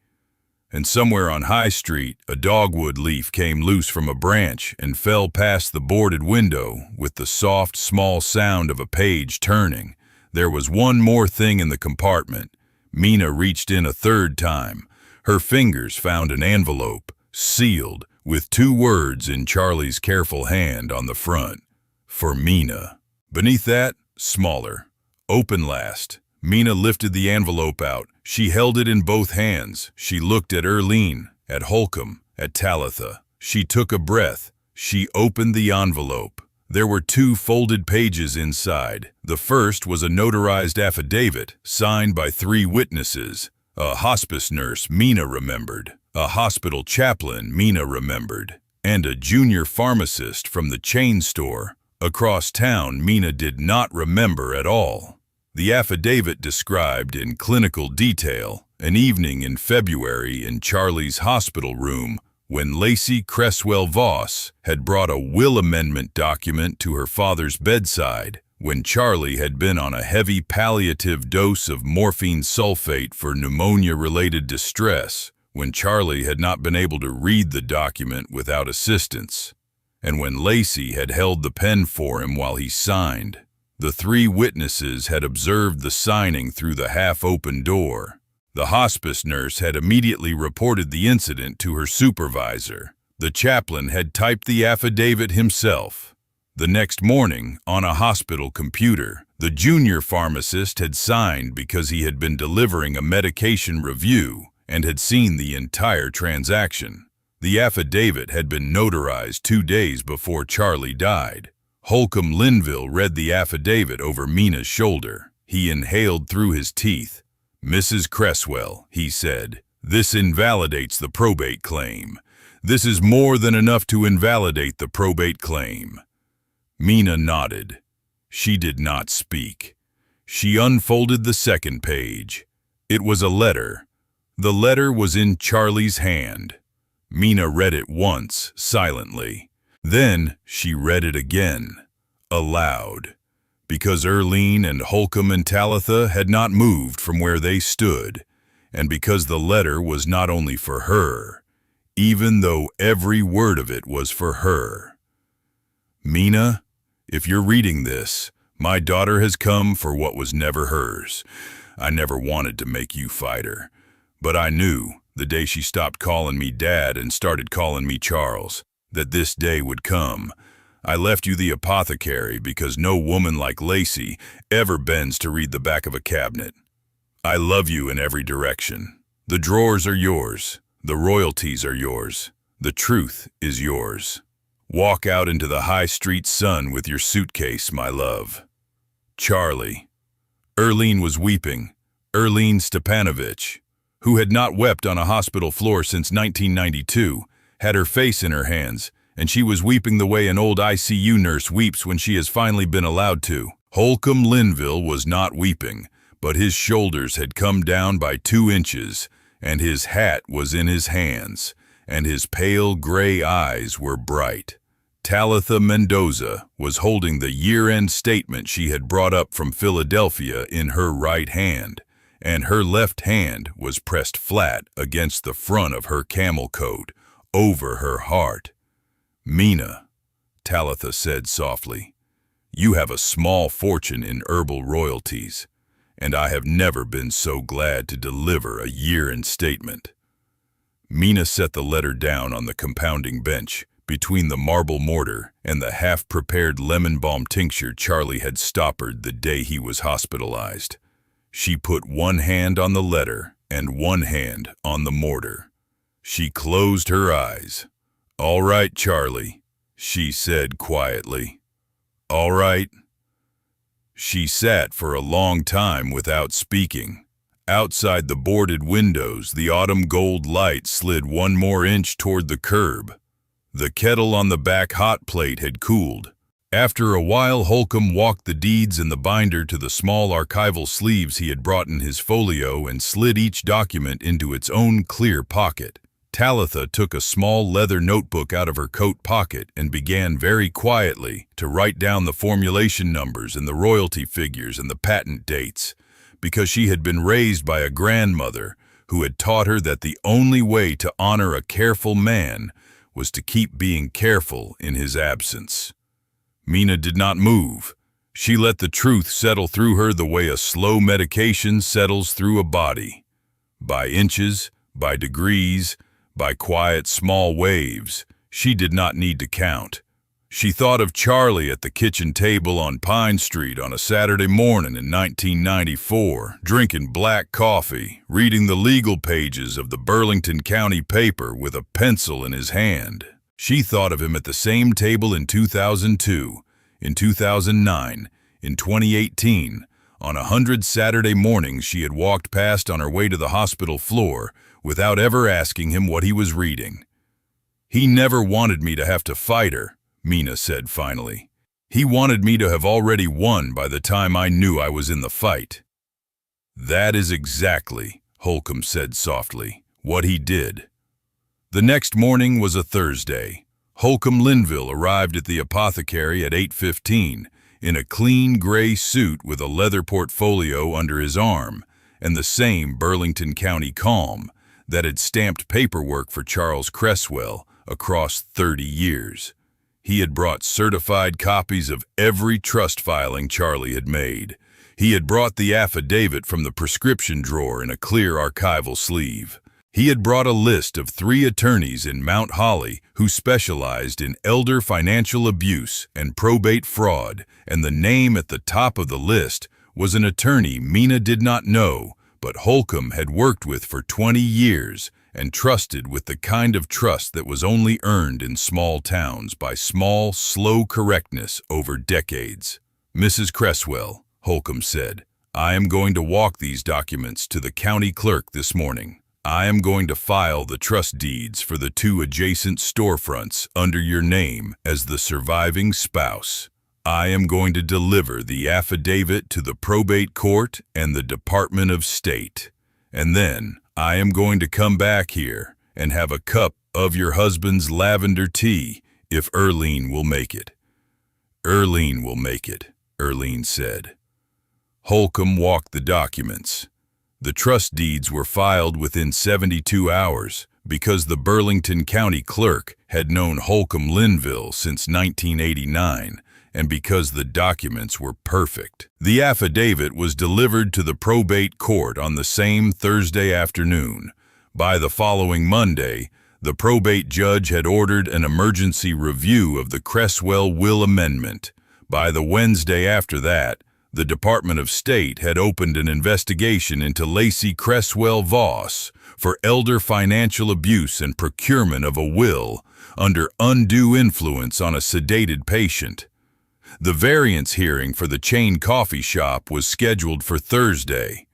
And somewhere on High Street, a dogwood leaf came loose from a branch and fell past the boarded window with the soft, small sound of a page turning. There was one more thing in the compartment. Mina reached in a third time. Her fingers found an envelope, sealed, with 2 words in Charlie's careful hand on the front. "For Mina." Beneath that, smaller, "Open last." Mina lifted the envelope out. She held it in both hands. She looked at Erlene, at Holcomb, at Talitha. She took a breath. She opened the envelope. There were 2 folded pages inside. The first was a notarized affidavit, signed by 3 witnesses. A hospice nurse, Mina remembered. A hospital chaplain, Mina remembered. And a junior pharmacist from the chain store across town, Mina did not remember at all. The affidavit described in clinical detail an evening in February in Charlie's hospital room when Lacey Cresswell Voss had brought a will amendment document to her father's bedside when Charlie had been on a heavy palliative dose of morphine sulfate for pneumonia-related distress, when Charlie had not been able to read the document without assistance, and when Lacey had held the pen for him while he signed. The 3 witnesses had observed the signing through the half-open door. The hospice nurse had immediately reported the incident to her supervisor. The chaplain had typed the affidavit himself. The next morning, on a hospital computer, the junior pharmacist had signed because he had been delivering a medication review and had seen the entire transaction. The affidavit had been notarized 2 days before Charlie died. Holcomb Linville read the affidavit over Mina's shoulder. He inhaled through his teeth. "Mrs. Cresswell," he said, "this invalidates the probate claim. This is more than enough to invalidate the probate claim." Mina nodded. She did not speak. She unfolded the second page. It was a letter. The letter was in Charlie's hand. Mina read it once, silently. Then she read it again, aloud, because Erlene and Holcomb and Talitha had not moved from where they stood, and because the letter was not only for her, even though every word of it was for her. "Mina, if you're reading this, my daughter has come for what was never hers. I never wanted to make you fight her, but I knew, the day she stopped calling me Dad and started calling me Charles, that this day would come. I left you the Apothecary because no woman like Lacey ever bends to read the back of a cabinet. I love you in every direction. The drawers are yours. The royalties are yours. The truth is yours. Walk out into the high street sun with your suitcase, my love. Charlie. Erlene was weeping. Erlene Stepanovich, who had not wept on a hospital floor since 1992, had her face in her hands, and she was weeping the way an old ICU nurse weeps when she has finally been allowed to. Holcomb Linville was not weeping, but his shoulders had come down by 2 inches, and his hat was in his hands, and his pale gray eyes were bright. Talitha Mendoza was holding the year-end statement she had brought up from Philadelphia in her right hand, and her left hand was pressed flat against the front of her camel coat, over her heart. "Mina," Talitha said softly, "you have a small fortune in herbal royalties, and I have never been so glad to deliver a year-end statement." Mina set the letter down on the compounding bench, between the marble mortar and the half-prepared lemon balm tincture Charlie had stoppered the day he was hospitalized. She put one hand on the letter and one hand on the mortar. She closed her eyes. "All right, Charlie," she said quietly. "All right." She sat for a long time without speaking. Outside the boarded windows, the autumn gold light slid 1 more inch toward the curb. The kettle on the back hot plate had cooled. After a while, Holcomb walked the deeds and the binder to the small archival sleeves he had brought in his folio and slid each document into its own clear pocket. Talitha took a small leather notebook out of her coat pocket and began very quietly to write down the formulation numbers and the royalty figures and the patent dates, because she had been raised by a grandmother who had taught her that the only way to honor a careful man was to keep being careful in his absence. Mina did not move. She let the truth settle through her the way a slow medication settles through a body. By inches, by degrees, by quiet small waves. She did not need to count. She thought of Charlie at the kitchen table on Pine Street on a Saturday morning in 1994, drinking black coffee, reading the legal pages of the Burlington County paper with a pencil in his hand. She thought of him at the same table in 2002, in 2009, in 2018, on 100 Saturday mornings she had walked past on her way to the hospital floor without ever asking him what he was reading. "He never wanted me to have to fight her," Mina said finally. "He wanted me to have already won by the time I knew I was in the fight." "That is exactly," Holcomb said softly, "what he did." The next morning was a Thursday. Holcomb Linville arrived at the Apothecary at 8:15 in a clean gray suit with a leather portfolio under his arm and the same Burlington County calm that had stamped paperwork for Charles Cresswell across 30 years. He had brought certified copies of every trust filing Charlie had made. He had brought the affidavit from the prescription drawer in a clear archival sleeve. He had brought a list of 3 attorneys in Mount Holly who specialized in elder financial abuse and probate fraud, and the name at the top of the list was an attorney Mina did not know, but Holcomb had worked with for 20 years and trusted with the kind of trust that was only earned in small towns by small, slow correctness over decades. "Mrs. Cresswell," Holcomb said, "I am going to walk these documents to the county clerk this morning. I am going to file the trust deeds for the 2 adjacent storefronts under your name as the surviving spouse. I am going to deliver the affidavit to the probate court and the Department of State. And then I am going to come back here and have a cup of your husband's lavender tea if Erlene will make it." "Erlene will make it," Erlene said. Holcomb walked the documents. The trust deeds were filed within 72 hours because the Burlington County clerk had known Holcomb Linville since 1989 and because the documents were perfect. The affidavit was delivered to the probate court on the same Thursday afternoon. By the following Monday, the probate judge had ordered an emergency review of the Cresswell will amendment. By the Wednesday after that, the Department of State had opened an investigation into Lacey Cresswell Voss for elder financial abuse and procurement of a will under undue influence on a sedated patient. The variance hearing for the chain coffee shop was scheduled for Thursday.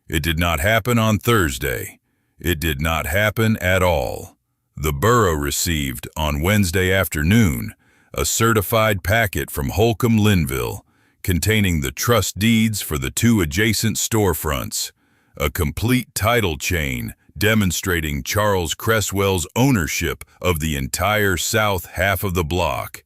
It did not happen on Thursday. It did not happen at all. The borough received, on Wednesday afternoon, a certified packet from Holcomb Linville containing the trust deeds for the two adjacent storefronts, a complete title chain demonstrating Charles Cresswell's ownership of the entire south half of the block,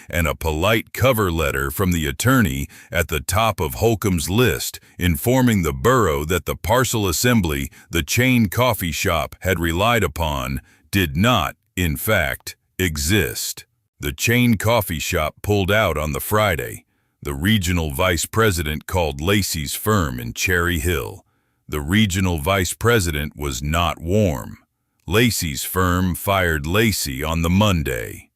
and a polite cover letter from the attorney at the top of Holcomb's list informing the borough that the parcel assembly the chain coffee shop had relied upon did not, in fact, exist. The chain coffee shop pulled out on the Friday. The regional vice president called Lacey's firm in Cherry Hill. The regional vice president was not warm. Lacey's firm fired Lacey on the Monday.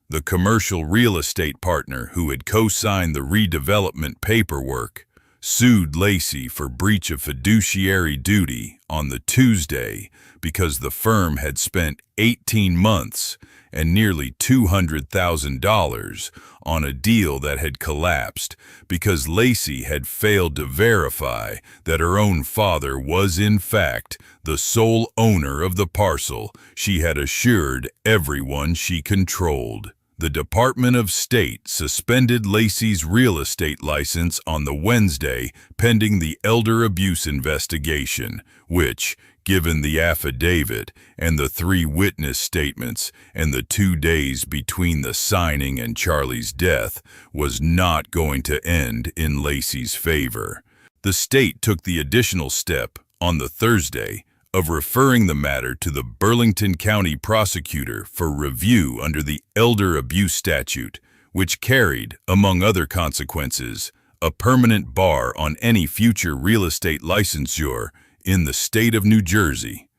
The commercial real estate partner who had co-signed the redevelopment paperwork sued Lacey for breach of fiduciary duty on the Tuesday because the firm had spent 18 months and nearly $200,000 on a deal that had collapsed because Lacey had failed to verify that her own father was in fact the sole owner of the parcel she had assured everyone she controlled. The Department of State suspended Lacey's real estate license on the Wednesday pending the elder abuse investigation, which, given the affidavit and the 3 witness statements and the 2 days between the signing and Charlie's death, was not going to end in Lacey's favor. The state took the additional step on the Thursday of referring the matter to the Burlington County prosecutor for review under the elder abuse statute, which carried, among other consequences, a permanent bar on any future real estate licensure in the state of New Jersey.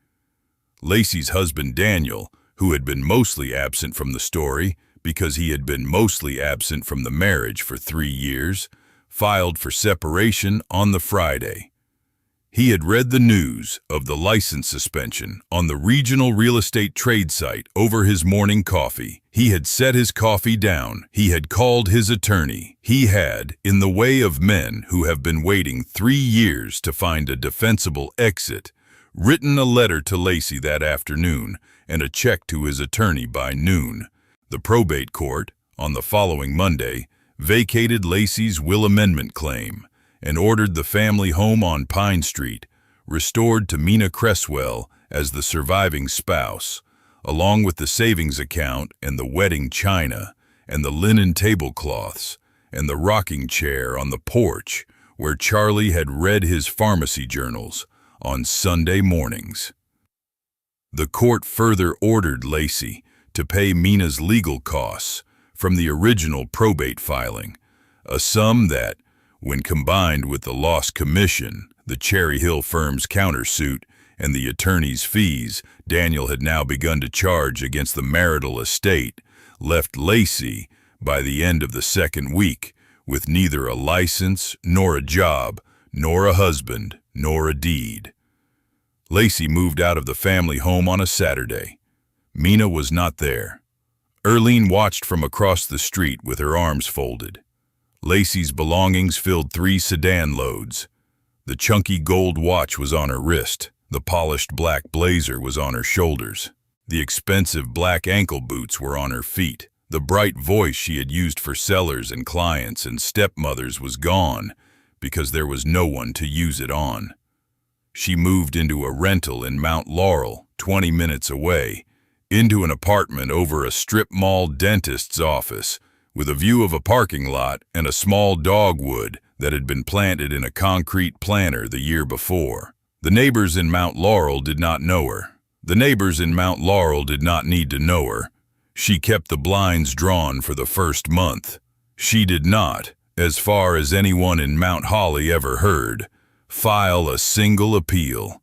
Lacey's husband Daniel, who had been mostly absent from the story because he had been mostly absent from the marriage for 3 years, filed for separation on the Friday. He had read the news of the license suspension on the regional real estate trade site over his morning coffee. He had set his coffee down. He had called his attorney. He had, in the way of men who have been waiting 3 years to find a defensible exit, written a letter to Lacey that afternoon and a check to his attorney by noon. The probate court, on the following Monday, vacated Lacey's will amendment claim and ordered the family home on Pine Street restored to Mina Cresswell as the surviving spouse, along with the savings account and the wedding china and the linen tablecloths and the rocking chair on the porch where Charlie had read his pharmacy journals on Sunday mornings. The court further ordered Lacey to pay Mina's legal costs from the original probate filing, a sum that, when combined with the lost commission, the Cherry Hill firm's countersuit, and the attorney's fees Daniel had now begun to charge against the marital estate, left Lacey, by the end of the second week, with neither a license, nor a job, nor a husband, nor a deed. Lacey moved out of the family home on a Saturday. Mina was not there. Erlene watched from across the street with her arms folded. Lacey's belongings filled 3 sedan loads. The chunky gold watch was on her wrist. The polished black blazer was on her shoulders. The expensive black ankle boots were on her feet. The bright voice she had used for sellers and clients and stepmothers was gone because there was no one to use it on. She moved into a rental in Mount Laurel, 20 minutes away, into an apartment over a strip mall dentist's office, with a view of a parking lot and a small dogwood that had been planted in a concrete planter the year before. The neighbors in Mount Laurel did not know her. The neighbors in Mount Laurel did not need to know her. She kept the blinds drawn for the first month. She did not, as far as anyone in Mount Holly ever heard, file a single appeal.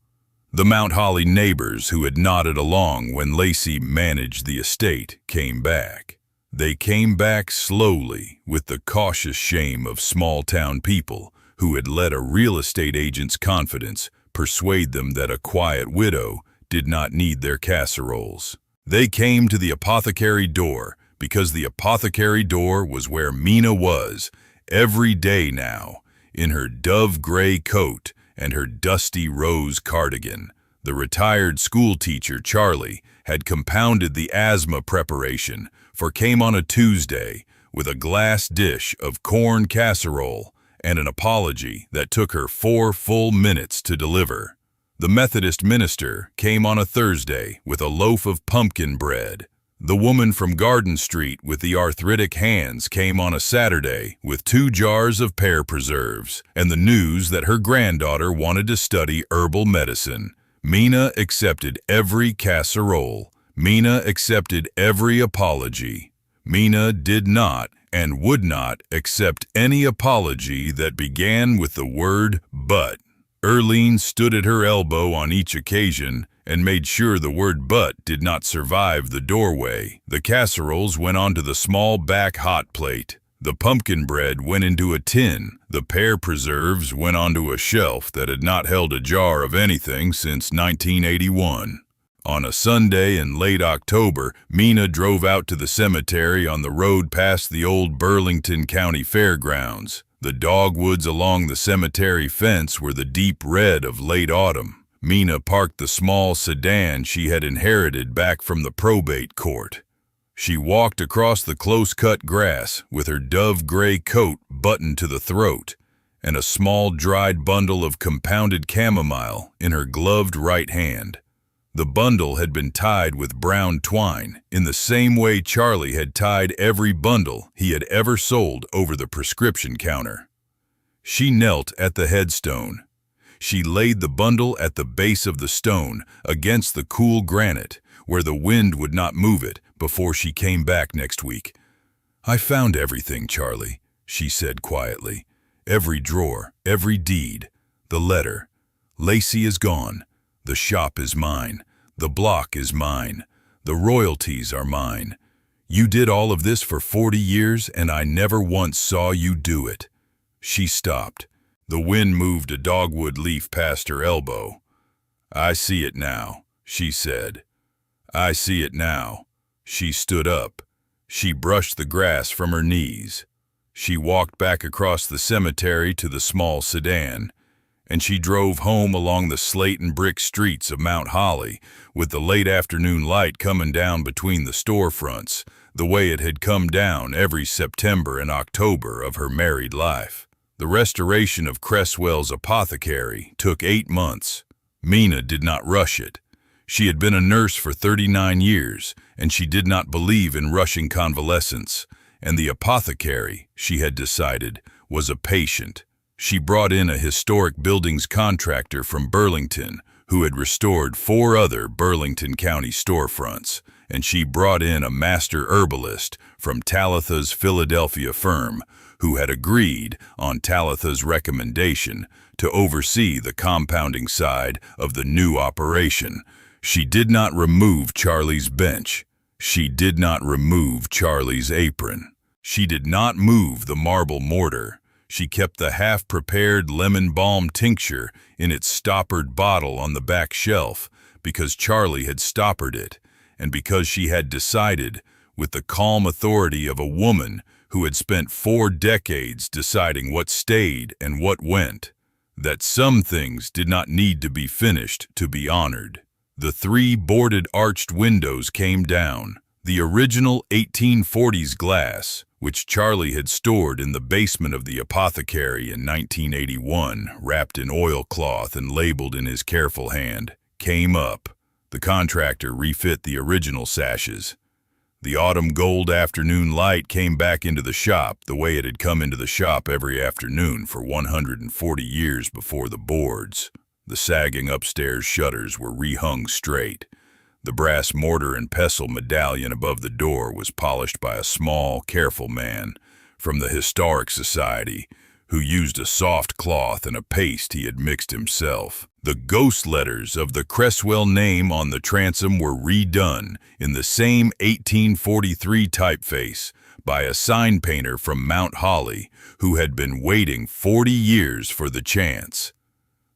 The Mount Holly neighbors who had nodded along when Lacey managed the estate came back. They came back slowly with the cautious shame of small-town people who had let a real estate agent's confidence persuade them that a quiet widow did not need their casseroles. They came to the apothecary door because the apothecary door was where Mina was, every day now, in her dove-gray coat and her dusty rose cardigan. The retired schoolteacher, Charlie, had compounded the asthma preparation, for came on a Tuesday with a glass dish of corn casserole and an apology that took her 4 full minutes to deliver. The Methodist minister came on a Thursday with a loaf of pumpkin bread. The woman from Garden Street with the arthritic hands came on a Saturday with 2 jars of pear preserves and the news that her granddaughter wanted to study herbal medicine. Mina accepted every casserole. Mina accepted every apology. Mina did not and would not accept any apology that began with the word but. Erlene stood at her elbow on each occasion and made sure the word but did not survive the doorway. The casseroles went onto the small back hot plate. The pumpkin bread went into a tin. The pear preserves went onto a shelf that had not held a jar of anything since 1981. On a Sunday in late October, Mina drove out to the cemetery on the road past the old Burlington County fairgrounds. The dogwoods along the cemetery fence were the deep red of late autumn. Mina parked the small sedan she had inherited back from the probate court. She walked across the close-cut grass with her dove-gray coat buttoned to the throat and a small dried bundle of compounded chamomile in her gloved right hand. The bundle had been tied with brown twine in the same way Charlie had tied every bundle he had ever sold over the prescription counter. She knelt at the headstone. She laid the bundle at the base of the stone against the cool granite where the wind would not move it before she came back next week. "I found everything, Charlie," she said quietly. "Every drawer, every deed, the letter. Lacey is gone. The shop is mine. The block is mine. The royalties are mine. You did all of this for 40 years and I never once saw you do it." She stopped. The wind moved a dogwood leaf past her elbow. "I see it now," she said. "I see it now." She stood up. She brushed the grass from her knees. She walked back across the cemetery to the small sedan, and she drove home along the slate and brick streets of Mount Holly with the late afternoon light coming down between the storefronts, the way it had come down every September and October of her married life. The restoration of Cresswell's apothecary took 8 months. Mina did not rush it. She had been a nurse for 39 years, and she did not believe in rushing convalescence, and the apothecary, she had decided, was a patient. She brought in a historic buildings contractor from Burlington who had restored 4 other Burlington County storefronts, and she brought in a master herbalist from Talitha's Philadelphia firm who had agreed, on Talitha's recommendation, to oversee the compounding side of the new operation. She did not remove Charlie's bench. She did not remove Charlie's apron. She did not move the marble mortar. She kept the half-prepared lemon balm tincture in its stoppered bottle on the back shelf because Charlie had stoppered it and because she had decided, with the calm authority of a woman who had spent 4 decades deciding what stayed and what went, that some things did not need to be finished to be honored. The 3 boarded arched windows came down. The original 1840s glass, which Charlie had stored in the basement of the apothecary in 1981, wrapped in oilcloth and labeled in his careful hand, came up. The contractor refit the original sashes. The autumn gold afternoon light came back into the shop the way it had come into the shop every afternoon for 140 years before the boards. The sagging upstairs shutters were rehung straight. The brass mortar and pestle medallion above the door was polished by a small, careful man from the Historic Society who used a soft cloth and a paste he had mixed himself. The ghost letters of the Cresswell name on the transom were redone in the same 1843 typeface by a sign painter from Mount Holly who had been waiting 40 years for the chance.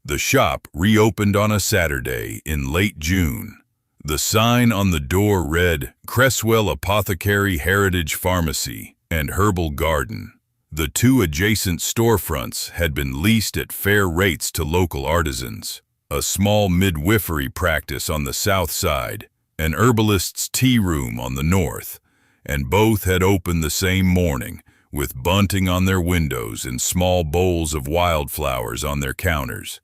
The shop reopened on a Saturday in late June. The sign on the door read, "Cresswell Apothecary Heritage Pharmacy and Herbal Garden." The two adjacent storefronts had been leased at fair rates to local artisans. A small midwifery practice on the south side, an herbalist's tea room on the north, and both had opened the same morning, with bunting on their windows and small bowls of wildflowers on their counters.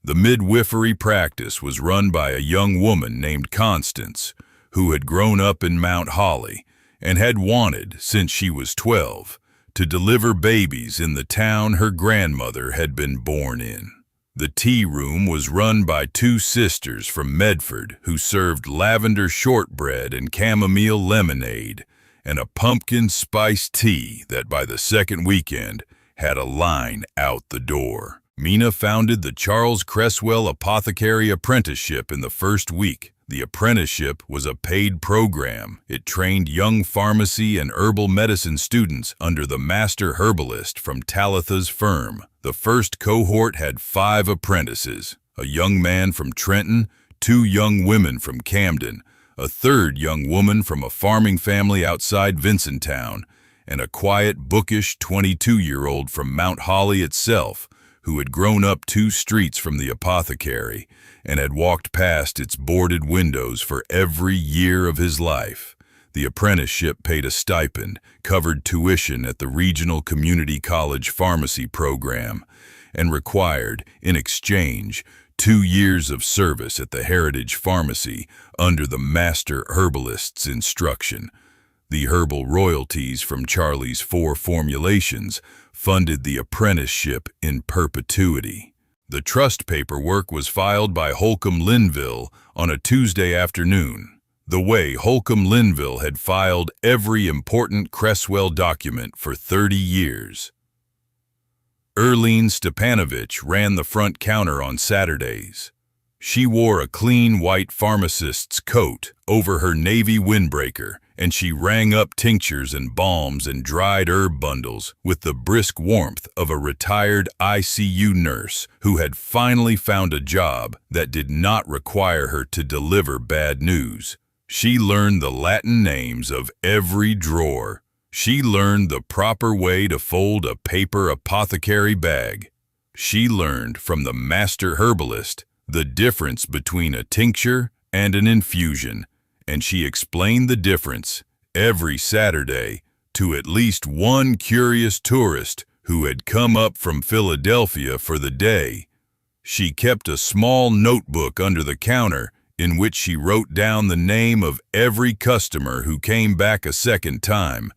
The midwifery practice was run by a young woman named Constance, who had grown up in Mount Holly and had wanted, since she was 12, to deliver babies in the town her grandmother had been born in. The tea room was run by two sisters from Medford who served lavender shortbread and chamomile lemonade and a pumpkin spice tea that by the second weekend had a line out the door. Mina founded the Charles Cresswell Apothecary Apprenticeship in the first week. The apprenticeship was a paid program. It trained young pharmacy and herbal medicine students under the master herbalist from Talitha's firm. The first cohort had 5 apprentices, a young man from Trenton, 2 young women from Camden, a third young woman from a farming family outside Vincenttown, and a quiet, bookish 22-year-old from Mount Holly itself, who had grown up 2 streets from the apothecary and had walked past its boarded windows for every year of his life. The apprenticeship paid a stipend, covered tuition at the regional community college pharmacy program, and required, in exchange, 2 years of service at the Heritage Pharmacy under the master herbalist's instruction. The herbal royalties from Charlie's 4 formulations funded the apprenticeship in perpetuity. The trust paperwork was filed by Holcomb Linville on a Tuesday afternoon, the way Holcomb Linville had filed every important Cresswell document for 30 years. Erlene Stepanovich ran the front counter on Saturdays. She wore a clean white pharmacist's coat over her navy windbreaker, and she rang up tinctures and balms and dried herb bundles with the brisk warmth of a retired ICU nurse who had finally found a job that did not require her to deliver bad news. She learned the Latin names of every drawer. She learned the proper way to fold a paper apothecary bag. She learned from the master herbalist the difference between a tincture and an infusion, and she explained the difference every Saturday to at least one curious tourist who had come up from Philadelphia for the day. She kept a small notebook under the counter in which she wrote down the name of every customer who came back a second time,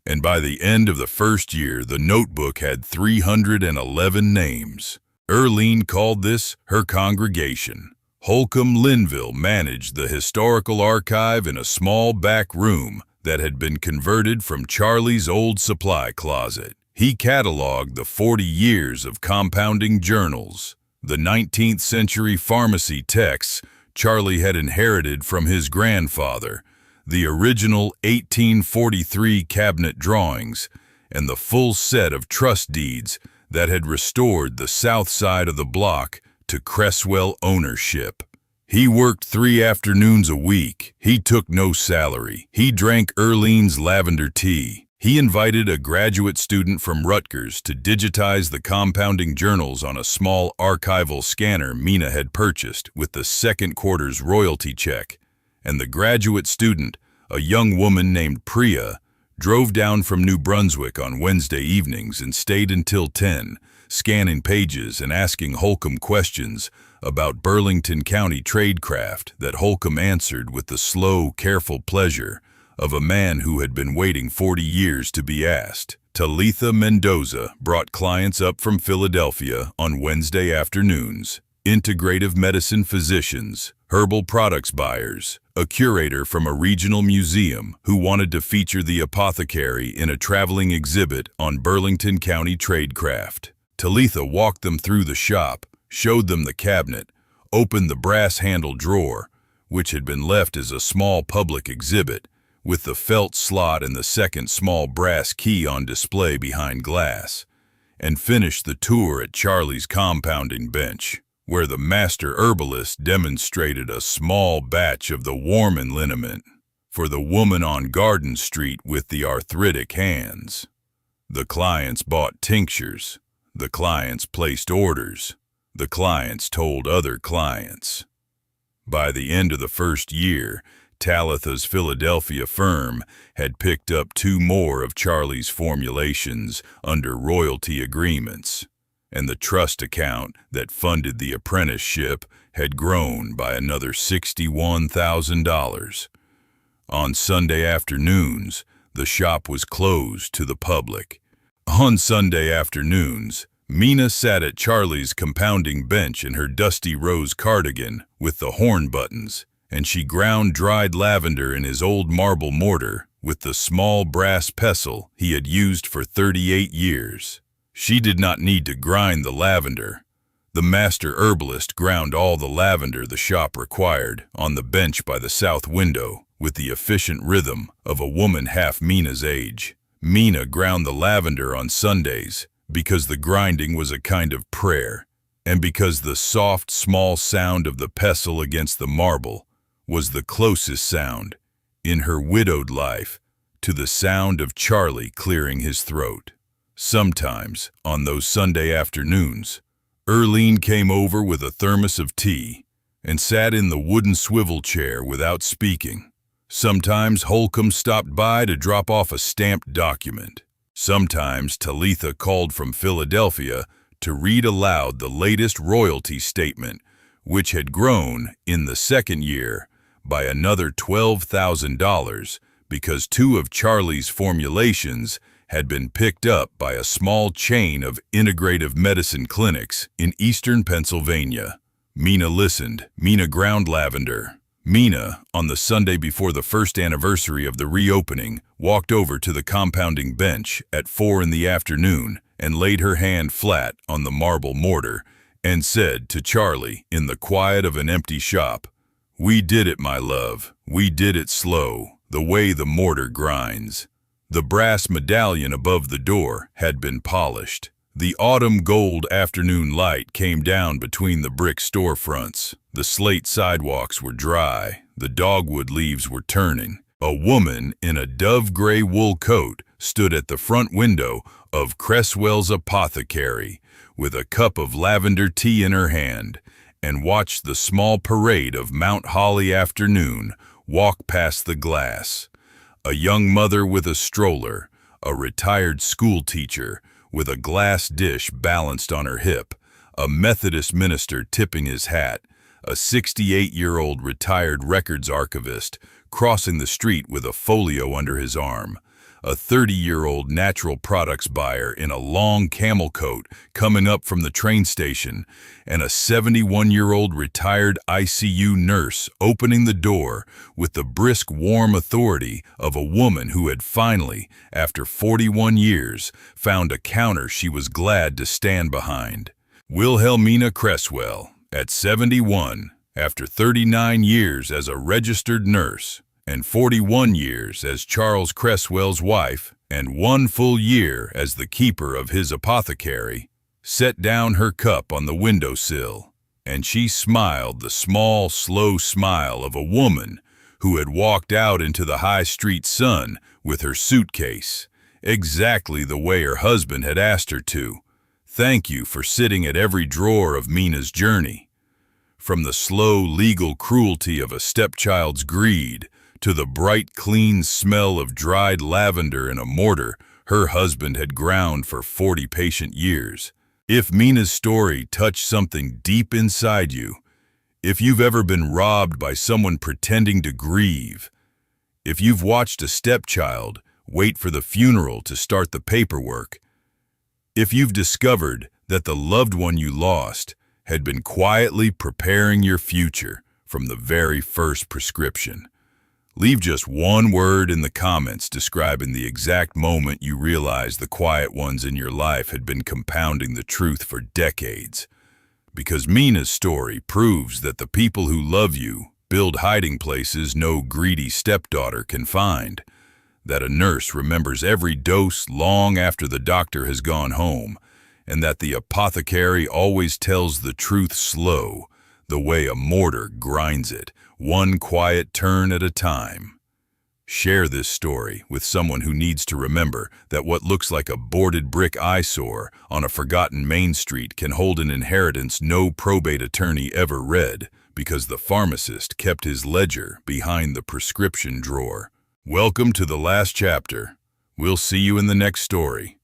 and by the end of the first year, the notebook had 311 names. Erlene called this her congregation. Holcomb Linville managed the historical archive in a small back room that had been converted from Charlie's old supply closet. He cataloged the 40 years of compounding journals, the 19th century pharmacy texts Charlie had inherited from his grandfather, the original 1843 cabinet drawings, and the full set of trust deeds that had restored the south side of the block to Cresswell ownership. He worked 3 afternoons a week. He took no salary. He drank Erlene's lavender tea. He invited a graduate student from Rutgers to digitize the compounding journals on a small archival scanner Mina had purchased with the second quarter's royalty check. And the graduate student, a young woman named Priya, drove down from New Brunswick on Wednesday evenings and stayed until 10, scanning pages and asking Holcomb questions about Burlington County tradecraft that Holcomb answered with the slow, careful pleasure of a man who had been waiting 40 years to be asked. Talitha Mendoza brought clients up from Philadelphia on Wednesday afternoons, integrative medicine physicians, herbal products buyers, a curator from a regional museum who wanted to feature the apothecary in a traveling exhibit on Burlington County tradecraft. Talitha walked them through the shop, showed them the cabinet, opened the brass-handled drawer, which had been left as a small public exhibit, with the felt slot and the second small brass key on display behind glass, and finished the tour at Charlie's compounding bench. where the master herbalist demonstrated a small batch of the warming liniment for the woman on Garden Street with the arthritic hands. The clients bought tinctures. The clients placed orders. The clients told other clients. By the end of the first year, Talitha's Philadelphia firm had picked up 2 more of Charlie's formulations under royalty agreements, and the trust account that funded the apprenticeship had grown by another $61,000. On Sunday afternoons, the shop was closed to the public. On Sunday afternoons, Mina sat at Charlie's compounding bench in her dusty rose cardigan with the horn buttons, and she ground dried lavender in his old marble mortar with the small brass pestle he had used for 38 years. She did not need to grind the lavender. The master herbalist ground all the lavender the shop required on the bench by the south window with the efficient rhythm of a woman half Mina's age. Mina ground the lavender on Sundays because the grinding was a kind of prayer, and because the soft, small sound of the pestle against the marble was the closest sound, in her widowed life, to the sound of Charlie clearing his throat. Sometimes, on those Sunday afternoons, Erlene came over with a thermos of tea and sat in the wooden swivel chair without speaking. Sometimes Holcomb stopped by to drop off a stamped document. Sometimes Talitha called from Philadelphia to read aloud the latest royalty statement, which had grown, in the second year, by another $12,000 because 2 of Charlie's formulations had been picked up by a small chain of integrative medicine clinics in eastern Pennsylvania. Mina listened. Mina ground lavender. Mina, on the Sunday before the first anniversary of the reopening, walked over to the compounding bench at 4 in the afternoon and laid her hand flat on the marble mortar and said to Charlie in the quiet of an empty shop, "We did it, my love. We did it slow, the way the mortar grinds." The brass medallion above the door had been polished. The autumn gold afternoon light came down between the brick storefronts. The slate sidewalks were dry. The dogwood leaves were turning. A woman in a dove-gray wool coat stood at the front window of Cresswell's Apothecary with a cup of lavender tea in her hand and watched the small parade of Mount Holly afternoon walk past the glass. A young mother with a stroller, a retired school teacher with a glass dish balanced on her hip, a Methodist minister tipping his hat, a 68-year-old retired records archivist crossing the street with a folio under his arm, a 30-year-old natural products buyer in a long camel coat coming up from the train station, and a 71-year-old retired ICU nurse opening the door with the brisk, warm authority of a woman who had finally, after 41 years, found a counter she was glad to stand behind. Wilhelmina Cresswell, at 71, after 39 years as a registered nurse, and 41 years as Charles Cresswell's wife, and 1 full year as the keeper of his apothecary, set down her cup on the windowsill, and she smiled the small, slow smile of a woman who had walked out into the high street sun with her suitcase, exactly the way her husband had asked her to. Thank you for sitting at every drawer of Mina's journey. From the slow legal cruelty of a stepchild's greed to the bright, clean smell of dried lavender in a mortar her husband had ground for 40 patient years. If Mina's story touched something deep inside you, if you've ever been robbed by someone pretending to grieve, if you've watched a stepchild wait for the funeral to start the paperwork, if you've discovered that the loved one you lost had been quietly preparing your future from the very first prescription, leave just 1 word in the comments describing the exact moment you realized the quiet ones in your life had been compounding the truth for decades. Because Mina's story proves that the people who love you build hiding places no greedy stepdaughter can find, that a nurse remembers every dose long after the doctor has gone home, and that the apothecary always tells the truth slow, the way a mortar grinds it, one quiet turn at a time. Share this story with someone who needs to remember that what looks like a boarded brick eyesore on a forgotten main street can hold an inheritance no probate attorney ever read, because the pharmacist kept his ledger behind the prescription drawer. Welcome to the last chapter. We'll see you in the next story.